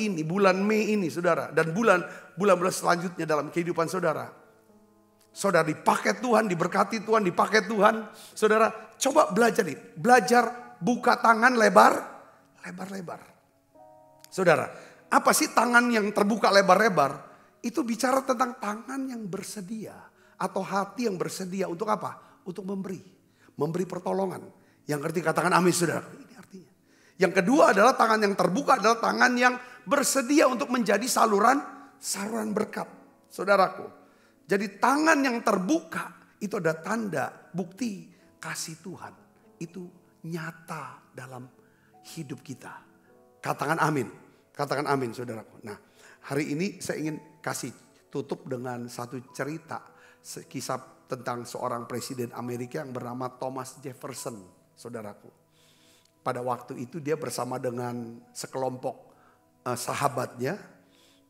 ini, bulan Mei ini saudara. Dan bulan-bulan selanjutnya dalam kehidupan saudara. Saudara dipakai Tuhan, diberkati Tuhan, dipakai Tuhan. Saudara coba belajar nih. Belajar buka tangan lebar-lebar. Saudara, apa sih tangan yang terbuka lebar-lebar? Itu bicara tentang tangan yang bersedia. Atau hati yang bersedia untuk apa? Untuk memberi. Memberi pertolongan. Yang ngerti katakan amin saudara. Ini artinya. Yang kedua adalah tangan yang terbuka adalah tangan yang bersedia untuk menjadi saluran berkat. Saudaraku. Jadi tangan yang terbuka itu ada tanda bukti kasih Tuhan. Itu nyata dalam hidup kita. Katakan amin. Katakan amin saudaraku. Nah hari ini saya ingin kasih tutup dengan satu cerita. Kisah tentang seorang presiden Amerika yang bernama Thomas Jefferson. Saudaraku. Pada waktu itu dia bersama dengan sekelompok sahabatnya.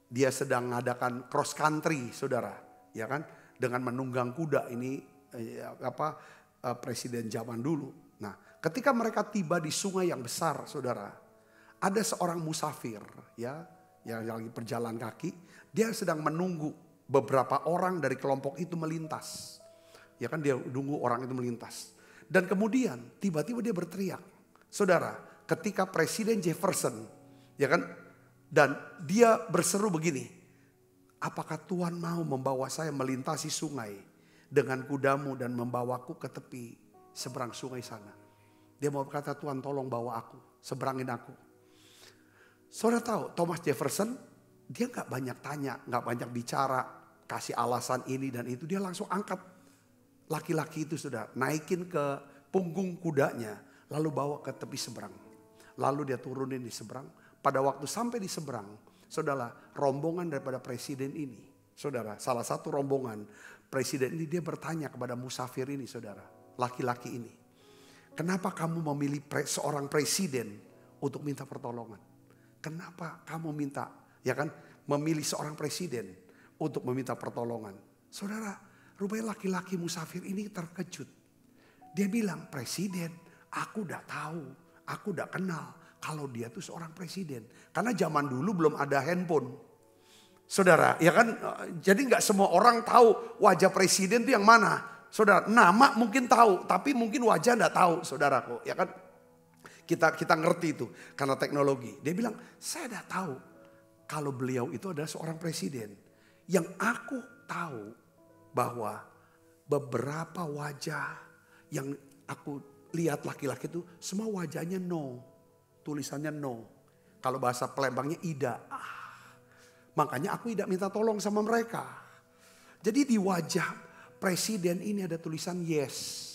Dia sedang mengadakan cross country saudara. Ya kan? Dengan menunggang kuda ini presiden zaman dulu. Nah ketika mereka tiba di sungai yang besar saudara. Ada seorang musafir ya. Yang lagi berjalan kaki. Dia sedang menunggu beberapa orang dari kelompok itu melintas. Ya kan dia nunggu orang itu melintas. Dan kemudian tiba-tiba dia berteriak. Saudara, ketika Presiden Jefferson, ya kan, dan dia berseru begini, apakah Tuhan mau membawa saya melintasi sungai dengan kudamu dan membawaku ke tepi seberang sungai sana? Dia mau berkata, Tuhan tolong bawa aku, seberangin aku. Saudara tahu Thomas Jefferson, dia gak banyak tanya, gak banyak bicara, kasih alasan ini dan itu. Dia langsung angkat laki-laki itu, saudara, naikin ke punggung kudanya, lalu bawa ke tepi seberang. Lalu dia turunin di seberang. Pada waktu sampai di seberang, saudara, rombongan daripada presiden ini, saudara, salah satu rombongan presiden ini, dia bertanya kepada musafir ini, saudara, laki-laki ini, kenapa kamu memilih seorang presiden untuk minta pertolongan? Kenapa kamu minta, ya kan, memilih seorang presiden untuk meminta pertolongan? Saudara, rupanya laki-laki musafir ini terkejut. Dia bilang, presiden, aku udah tahu, aku udah kenal kalau dia tuh seorang presiden. Karena zaman dulu belum ada handphone. Saudara, ya kan, jadi nggak semua orang tahu wajah presiden itu yang mana. Saudara, nama mungkin tahu, tapi mungkin wajah nggak tahu, saudaraku, ya kan. Kita ngerti itu karena teknologi. Dia bilang, saya udah tahu kalau beliau itu adalah seorang presiden. Yang aku tahu bahwa beberapa wajah yang aku lihat laki-laki itu semua wajahnya no. Tulisannya no. Kalau bahasa Palembangnya ida. Makanya aku tidak minta tolong sama mereka. Jadi di wajah presiden ini ada tulisan yes.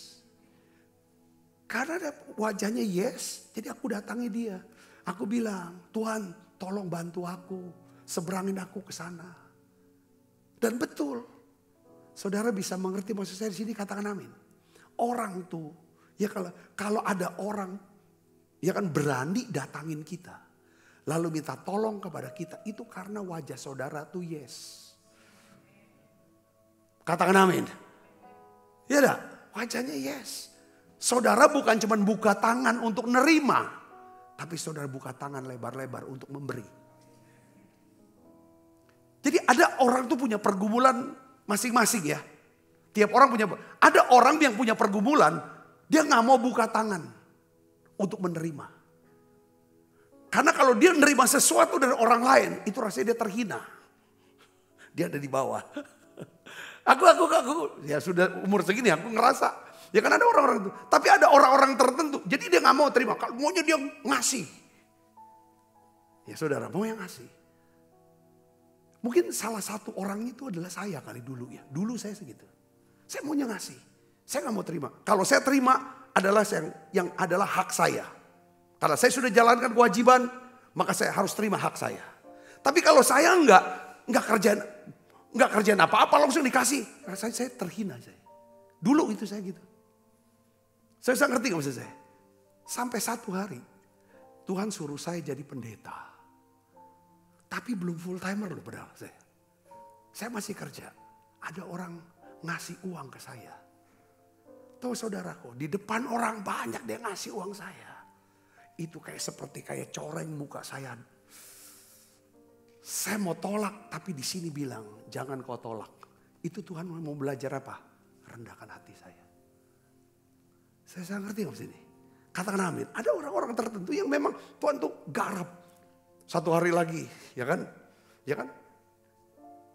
Karena ada wajahnya yes, jadi aku datangi dia. Aku bilang, Tuhan tolong bantu aku, seberangin aku ke sana. Dan betul, saudara bisa mengerti maksud saya di sini, katakan amin. Orang tuh, ya kalau ada orang, ya kan berani datangin kita. Lalu minta tolong kepada kita, itu karena wajah saudara tuh yes. Katakan amin. Ya dah, wajahnya yes. Saudara bukan cuma buka tangan untuk nerima, tapi saudara buka tangan lebar-lebar untuk memberi. Jadi ada orang tuh punya pergumulan masing-masing ya. Tiap orang punya, ada orang yang punya pergumulan, dia gak mau buka tangan untuk menerima. Karena kalau dia menerima sesuatu dari orang lain, itu rasanya dia terhina. Dia ada di bawah. Aku, ya sudah umur segini aku ngerasa. Ya kan ada orang-orang itu. Tapi ada orang-orang tertentu. Jadi dia gak mau terima. Kalau maunya dia ngasih. Ya saudara, mau yang ngasih. Mungkin salah satu orang itu adalah saya kali dulu ya. Dulu saya segitu. Saya maunya ngasih. Saya gak mau terima. Kalau saya terima adalah yang adalah hak saya. Karena saya sudah jalankan kewajiban, maka saya harus terima hak saya. Tapi kalau saya nggak kerjaan apa-apa langsung dikasih. Rasanya saya terhina saya. Dulu itu saya gitu. Saya ngerti gak maksud saya? Sampai satu hari Tuhan suruh saya jadi pendeta. Tapi belum full timer loh padahal saya. Saya masih kerja. Ada orang ngasih uang ke saya. Tahu saudaraku, di depan orang banyak dia ngasih uang saya. Itu seperti coreng muka saya. Saya mau tolak tapi di sini bilang jangan kau tolak. Itu Tuhan mau belajar apa? Rendahkan hati saya. Saya ngerti gak sini? Katakan amin. Ada orang-orang tertentu yang memang Tuhan tuh garap. Satu hari lagi, ya kan? Ya kan?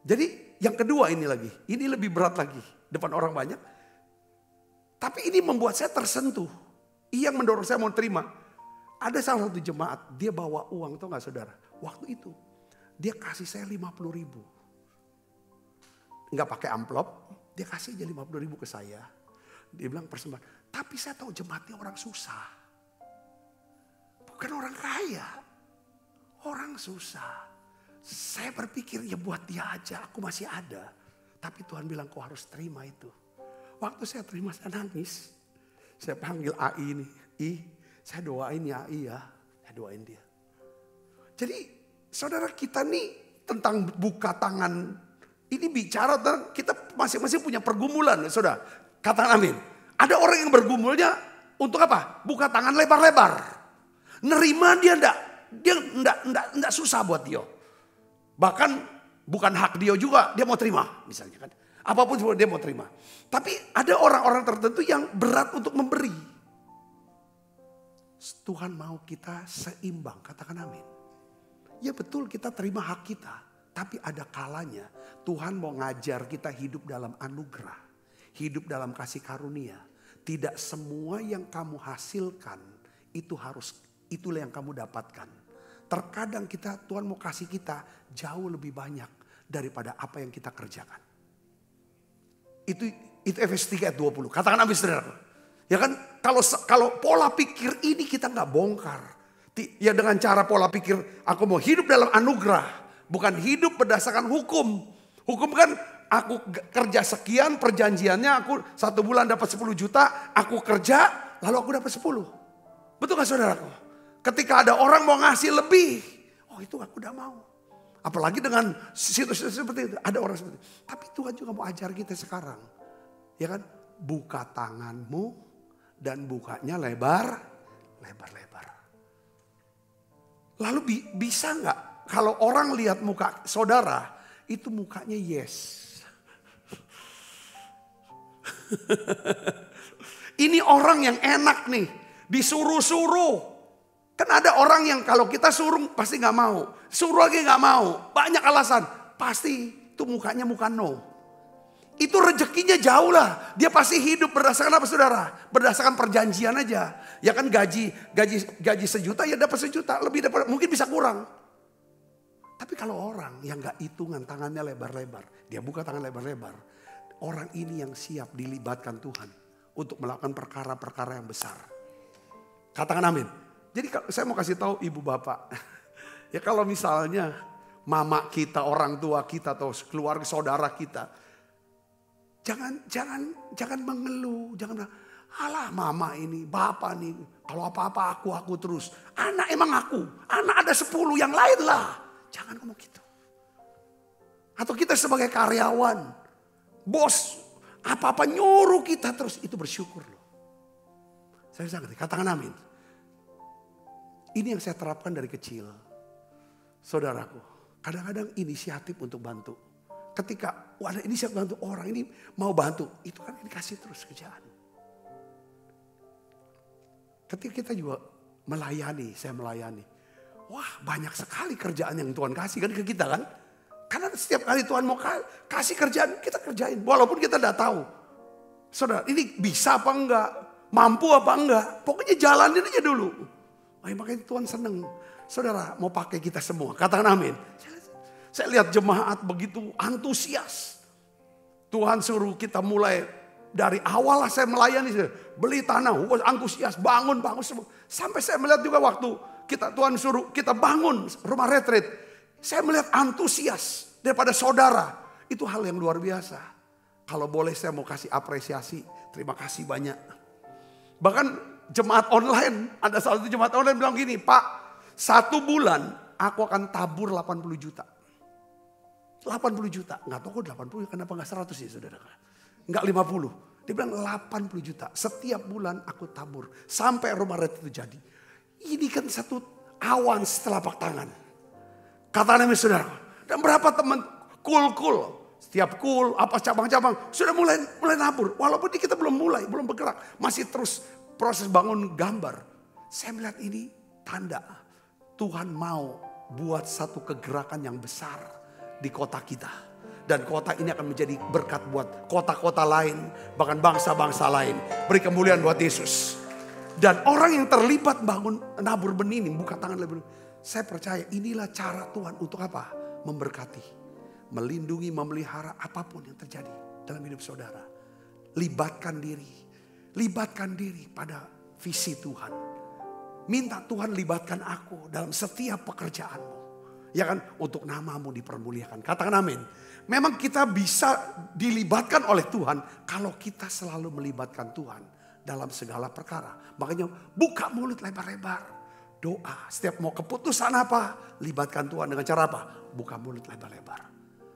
Jadi yang kedua ini lagi. Ini lebih berat lagi. Depan orang banyak. Tapi ini membuat saya tersentuh. Yang mendorong saya mau terima. Ada salah satu jemaat, dia bawa uang, tau gak saudara? Waktu itu, dia kasih saya 50.000. Nggak pakai amplop, dia kasih aja 50.000 ke saya. Dia bilang persembahan. Tapi saya tahu jemaatnya orang susah. Bukan orang kaya. Orang susah. Saya berpikir ya buat dia aja, aku masih ada. Tapi Tuhan bilang kau harus terima itu. Waktu saya terima saya nangis. Saya panggil AI ini. Saya doain ya AI ya. Saya doain dia. Jadi saudara kita nih tentang buka tangan. Ini bicara tentang kita masing-masing punya pergumulan. Saudara, katakan amin. Ada orang yang bergumulnya untuk apa? Buka tangan lebar-lebar. Nerima dia enggak susah buat dia. Bahkan bukan hak dia juga, dia mau terima misalnya kan. Apapun dia mau terima. Tapi ada orang-orang tertentu yang berat untuk memberi. Tuhan mau kita seimbang, katakan amin. Ya betul kita terima hak kita. Tapi ada kalanya Tuhan mau ngajar kita hidup dalam anugerah. Hidup dalam kasih karunia. Tidak semua yang kamu hasilkan itulah yang kamu dapatkan. Terkadang Tuhan mau kasih kita jauh lebih banyak daripada apa yang kita kerjakan. Itu Efesus 3 ayat 20. Katakan amin saudara. Ya kan, kalau pola pikir ini kita nggak bongkar. Ya dengan cara pola pikir aku mau hidup dalam anugerah. Bukan hidup berdasarkan hukum. Hukum kan aku kerja sekian, perjanjiannya aku 1 bulan dapat 10 juta. Aku kerja lalu aku dapat 10. Betul gak saudaraku? Ketika ada orang mau ngasih lebih. Oh itu aku udah mau. Apalagi dengan situasi seperti itu. Ada orang seperti itu. Tapi Tuhan juga mau ajar kita sekarang. Ya kan? Buka tanganmu dan bukanya lebar. Lalu bisa gak? Kalau orang lihat muka saudara, itu mukanya yes. Ini orang yang enak nih, disuruh-suruh. Kan ada orang yang kalau kita suruh pasti gak mau. Suruh lagi gak mau, banyak alasan. Pasti itu mukanya muka no. Itu rezekinya jauh lah. Dia pasti hidup berdasarkan apa saudara? Berdasarkan perjanjian aja. Ya kan gaji 1 juta ya dapat 1 juta. Lebih dapat, mungkin bisa kurang. Tapi kalau orang yang gak hitungan tangannya lebar-lebar. Dia buka tangan lebar-lebar. Orang ini yang siap dilibatkan Tuhan. Untuk melakukan perkara-perkara yang besar. Katakan amin. Jadi saya mau kasih tahu ibu bapak. Ya kalau misalnya mama kita, orang tua kita atau keluarga saudara kita. Jangan mengeluh. Jangan bilang, alah mama ini, bapak nih. Kalau apa-apa aku terus. Anak emang aku. Anak ada 10 yang lain lah. Jangan ngomong gitu. Atau kita sebagai karyawan, bos, apa-apa nyuruh kita terus, itu bersyukur loh. Saya sangat katakan amin. Ini yang saya terapkan dari kecil. Saudaraku, kadang-kadang inisiatif untuk bantu. Ketika ada inisiatif bantu orang ini mau bantu, itu kan dikasih terus kerjaan. Ketika kita juga melayani, saya melayani. Wah banyak sekali kerjaan yang Tuhan kasih kan ke kita kan. Karena setiap kali Tuhan mau kasih kerjaan kita kerjain. Walaupun kita tidak tahu. Saudara ini bisa apa enggak. Mampu apa enggak. Pokoknya jalanin aja dulu. Makanya Tuhan senang. Saudara mau pakai kita semua. Katakan amin. Saya lihat jemaat begitu antusias. Tuhan suruh kita mulai. Dari awal lah saya melayani. Beli tanah. Antusias bangun semua. Sampai saya melihat juga waktu. Tuhan suruh kita bangun rumah retreat. Saya melihat antusias daripada saudara. Itu hal yang luar biasa. Kalau boleh saya mau kasih apresiasi. Terima kasih banyak. Bahkan jemaat online. Ada salah satu jemaat online bilang gini. Pak 1 bulan aku akan tabur 80 juta. 80 juta. Nggak tahu kok 80 kenapa nggak 100 ya saudara. Nggak 50. Dia bilang 80 juta. Setiap bulan aku tabur. Sampai rumah retreat itu jadi. Ini kan satu awan setelapak tangan. Katakan amin saudara. Dan berapa teman cool. Setiap cool, apa cabang-cabang. Sudah mulai nabur. Walaupun kita belum bergerak. Masih terus proses bangun gambar. Saya melihat ini tanda. Tuhan mau buat satu kegerakan yang besar di kota kita. Dan kota ini akan menjadi berkat buat kota-kota lain. Bahkan bangsa-bangsa lain. Beri kemuliaan buat Yesus. Dan orang yang terlibat bangun nabur benih ini, buka tangan lebar. Saya percaya inilah cara Tuhan untuk apa? Memberkati, melindungi, memelihara apapun yang terjadi dalam hidup saudara. Libatkan diri pada visi Tuhan. Minta Tuhan libatkan aku dalam setiap pekerjaanmu. Ya kan? Untuk namamu dipermuliakan. Katakan amin. Memang kita bisa dilibatkan oleh Tuhan kalau kita selalu melibatkan Tuhan dalam segala perkara. Makanya buka mulut lebar-lebar. Doa. Setiap mau keputusan apa. Libatkan Tuhan dengan cara apa? Buka mulut lebar-lebar.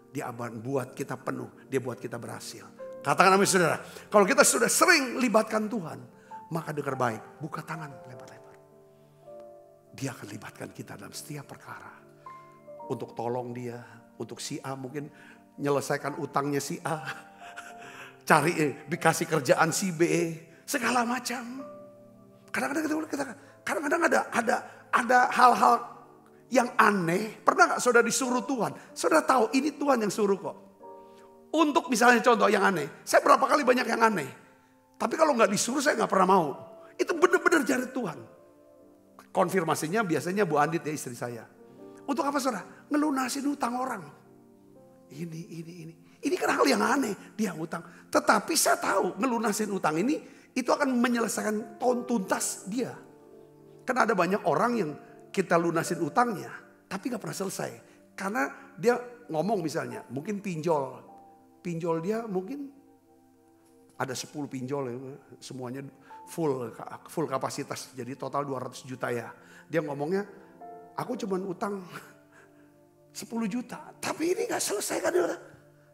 Dia buat kita penuh. Dia buat kita berhasil. Katakan amin saudara. Kalau kita sudah sering libatkan Tuhan. Maka dengar baik. Buka tangan lebar-lebar. Dia akan libatkan kita dalam setiap perkara. Untuk tolong dia. Untuk si A mungkin menyelesaikan utangnya si A. Dikasih kerjaan si B. Segala macam. Kadang-kadang ada hal-hal yang aneh. Pernah gak saudara disuruh Tuhan? Saudara tahu ini Tuhan yang suruh kok. Untuk misalnya contoh yang aneh. Saya berapa kali banyak yang aneh. Tapi kalau gak disuruh saya gak pernah mau. Itu benar-benar dari Tuhan. Konfirmasinya biasanya Bu Andit ya, istri saya. Untuk apa saudara? Ngelunasin utang orang. Ini kan hal yang aneh. Dia utang. Tetapi saya tahu ngelunasin utang ini itu akan menyelesaikan tuntas dia. Kan ada banyak orang yang kita lunasin utangnya tapi gak pernah selesai. Karena dia ngomong misalnya mungkin pinjol. Pinjol dia mungkin ada 10 pinjol ya, semuanya full kapasitas. Jadi total 200 juta ya. Dia ngomongnya aku cuma utang 10 juta. Tapi ini gak selesai kan.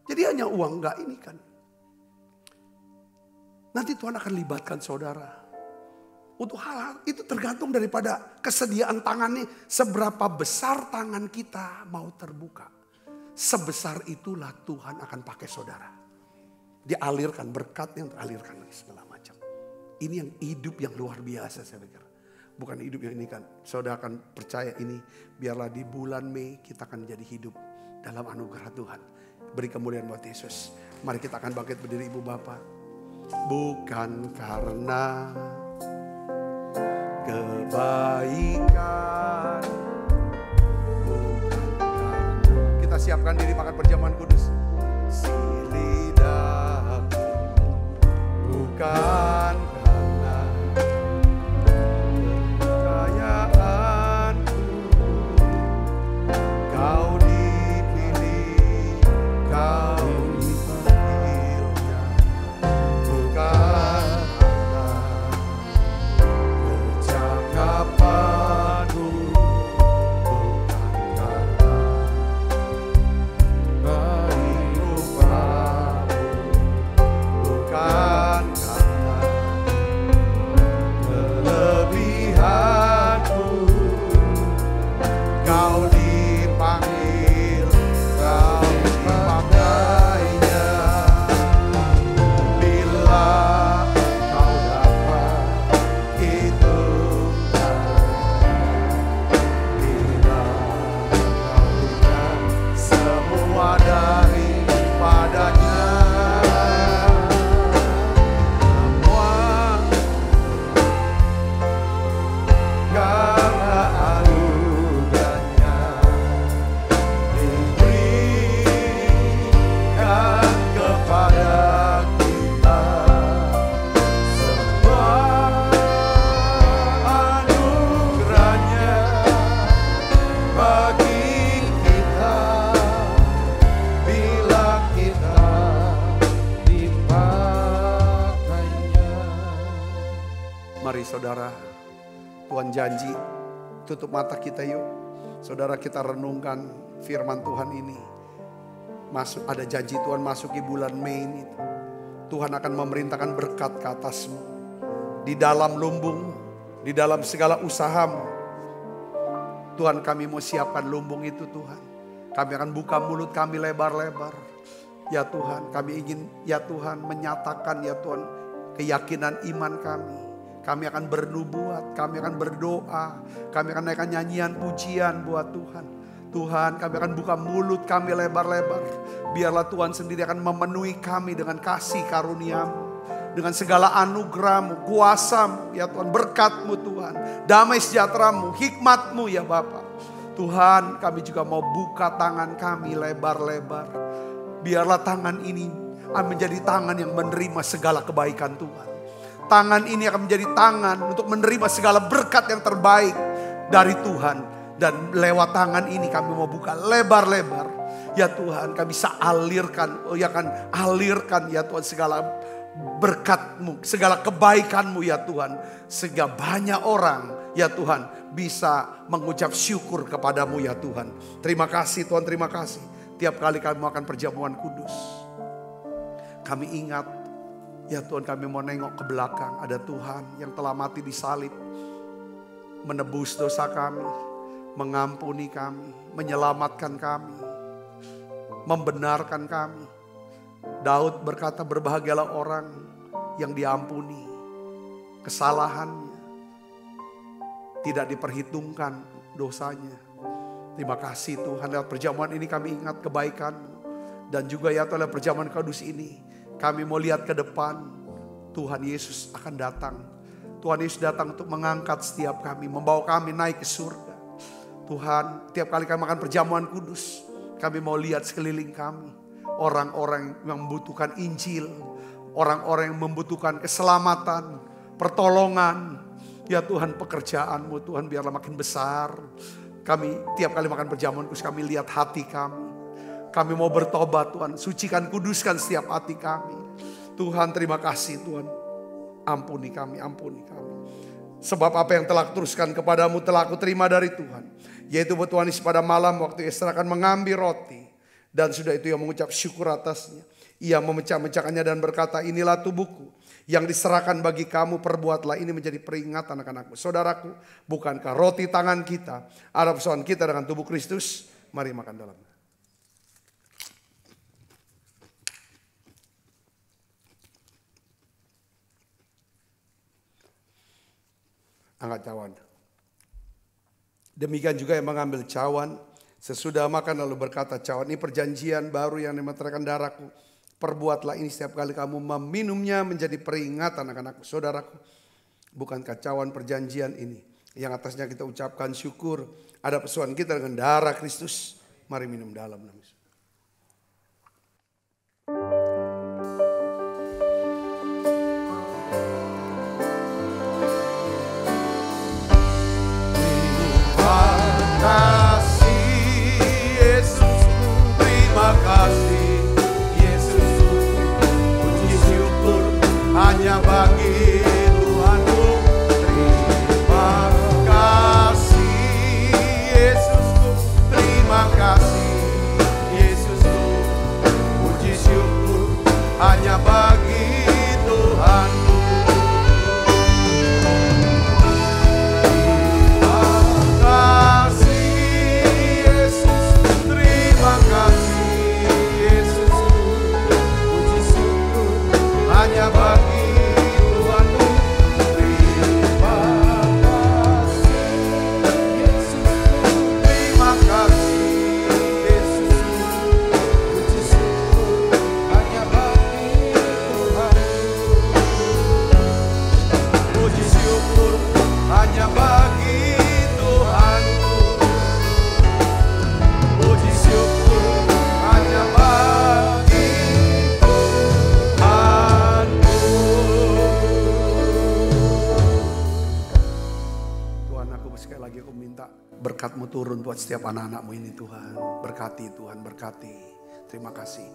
Jadi hanya uang gak ini kan. Nanti Tuhan akan libatkan saudara. Untuk hal-hal itu tergantung daripada kesediaan tangannya. Seberapa besar tangan kita mau terbuka. Sebesar itulah Tuhan akan pakai saudara. Dia alirkan berkatnya, alirkan segala macam. Ini yang hidup yang luar biasa saya pikir. Bukan hidup yang ini kan. Saudara akan percaya ini. Biarlah di bulan Mei kita akan jadi hidup dalam anugerah Tuhan. Beri kemuliaan buat Yesus. Mari kita akan bangkit berdiri ibu bapak. Bukan karena kebaikan, bukan karena kita siapkan diri makan perjamuan kudus. Si lidahku bukan karena kekayaanku, kau dipilih, kau dipanggilnya, bukan karena kecakapanmu, bukan karena baik rupamu, bukan karena kelebihanmu, kau dipanggil, kau dipakainya. Bila kau dapat hitungkan, bila kau berikan semua daripadanya, semua karena anugerahnya diberikan kepada kita. Semua anugerahnya bagi kita bila kita dipakainya. Mari saudara, Tuhan janji, tutup mata kita yuk. Saudara, kita renungkan firman Tuhan ini. Ada janji Tuhan masuki bulan Mei ini. Tuhan akan memerintahkan berkat ke atasmu. Di dalam lumbung, di dalam segala usahamu. Tuhan, kami mau siapkan lumbung itu Tuhan. Kami akan buka mulut kami lebar-lebar. Ya Tuhan, kami ingin ya Tuhan menyatakan ya Tuhan keyakinan iman kami. Kami akan bernubuat, kami akan berdoa, kami akan naikkan nyanyian pujian buat Tuhan. Tuhan, kami akan buka mulut kami lebar-lebar. Biarlah Tuhan sendiri akan memenuhi kami dengan kasih karunia-Mu. Dengan segala anugerah-Mu, kuasa-Mu, ya Tuhan, berkat-Mu Tuhan. Damai sejahtera-Mu, hikmat-Mu ya Bapa. Tuhan, kami juga mau buka tangan kami lebar-lebar. Biarlah tangan ini menjadi tangan yang menerima segala kebaikan Tuhan. Tangan ini akan menjadi tangan untuk menerima segala berkat yang terbaik dari Tuhan. Dan lewat tangan ini kami mau buka lebar-lebar. Ya Tuhan, kami bisa alirkan, alirkan ya Tuhan segala berkat-Mu, segala kebaikan-Mu ya Tuhan. Sehingga banyak orang ya Tuhan bisa mengucap syukur kepadamu ya Tuhan. Terima kasih Tuhan, terima kasih. Tiap kali kami makan perjamuan kudus, kami ingat ya Tuhan, kami mau nengok ke belakang. Ada Tuhan yang telah mati di salib. Menebus dosa kami. Mengampuni kami. Menyelamatkan kami. Membenarkan kami. Daud berkata, berbahagialah orang yang diampuni kesalahannya. Tidak diperhitungkan dosanya. Terima kasih Tuhan, lewat perjamuan ini kami ingat kebaikan-Mu. Dan juga ya Tuhan, lewat perjamuan kudus ini kami mau lihat ke depan. Tuhan Yesus akan datang. Tuhan Yesus datang untuk mengangkat setiap kami, membawa kami naik ke surga. Tuhan, tiap kali kami makan perjamuan kudus, kami mau lihat sekeliling kami. Orang-orang yang membutuhkan Injil, orang-orang yang membutuhkan keselamatan, pertolongan. Ya Tuhan, pekerjaan-Mu Tuhan biarlah makin besar. Kami tiap kali makan perjamuan kudus kami lihat hati kami. Kami mau bertobat Tuhan, sucikan, kuduskan setiap hati kami. Tuhan terima kasih Tuhan, ampuni kami, ampuni kami. Sebab apa yang telah kuteruskan kepadamu telah aku terima dari Tuhan. Yaitu buat Tuhan Yesus pada malam waktu Yesus akan mengambil roti. Dan sudah itu ia mengucap syukur atasnya. Ia memecah-mecahkannya dan berkata, inilah tubuhku yang diserahkan bagi kamu, perbuatlah ini menjadi peringatan akan aku. Saudaraku, bukankah roti tangan kita ada persoalan kita dengan tubuh Kristus? Mari makan dalamnya. Angkat cawan. Demikian juga yang mengambil cawan sesudah makan lalu berkata, cawan ini perjanjian baru yang dimeteraikan darahku. Perbuatlah ini setiap kali kamu meminumnya menjadi peringatan akan aku. Saudaraku, bukankah cawan perjanjian ini yang atasnya kita ucapkan syukur, ada persoalan kita dengan darah Kristus? Mari minum dalam nama Yesus. Hanya bagi Tuhanku, terima kasih Yesusku, terima kasih Yesusku, puji syukur hanya bagi Tuhanku. Terima kasih Yesus, terima kasih Yesusku, puji syukur hanya bagi berkat-Mu turun buat setiap anak-anak-Mu ini Tuhan. Berkati Tuhan, berkati. Terima kasih.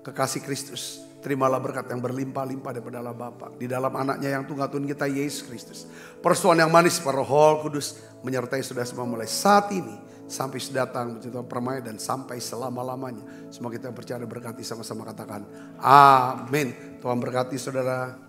Kekasih Kristus, terimalah berkat yang berlimpah-limpah daripada Allah Bapa. Di dalam anaknya yang tunggal Tuhan kita Yesus Kristus. Persuan yang manis para Roh Kudus menyertai saudara semua mulai saat ini. Sampai sedatang menceritakan permainan dan sampai selama-lamanya. Semua kita percaya berkati sama-sama katakan amin. Tuhan berkati saudara.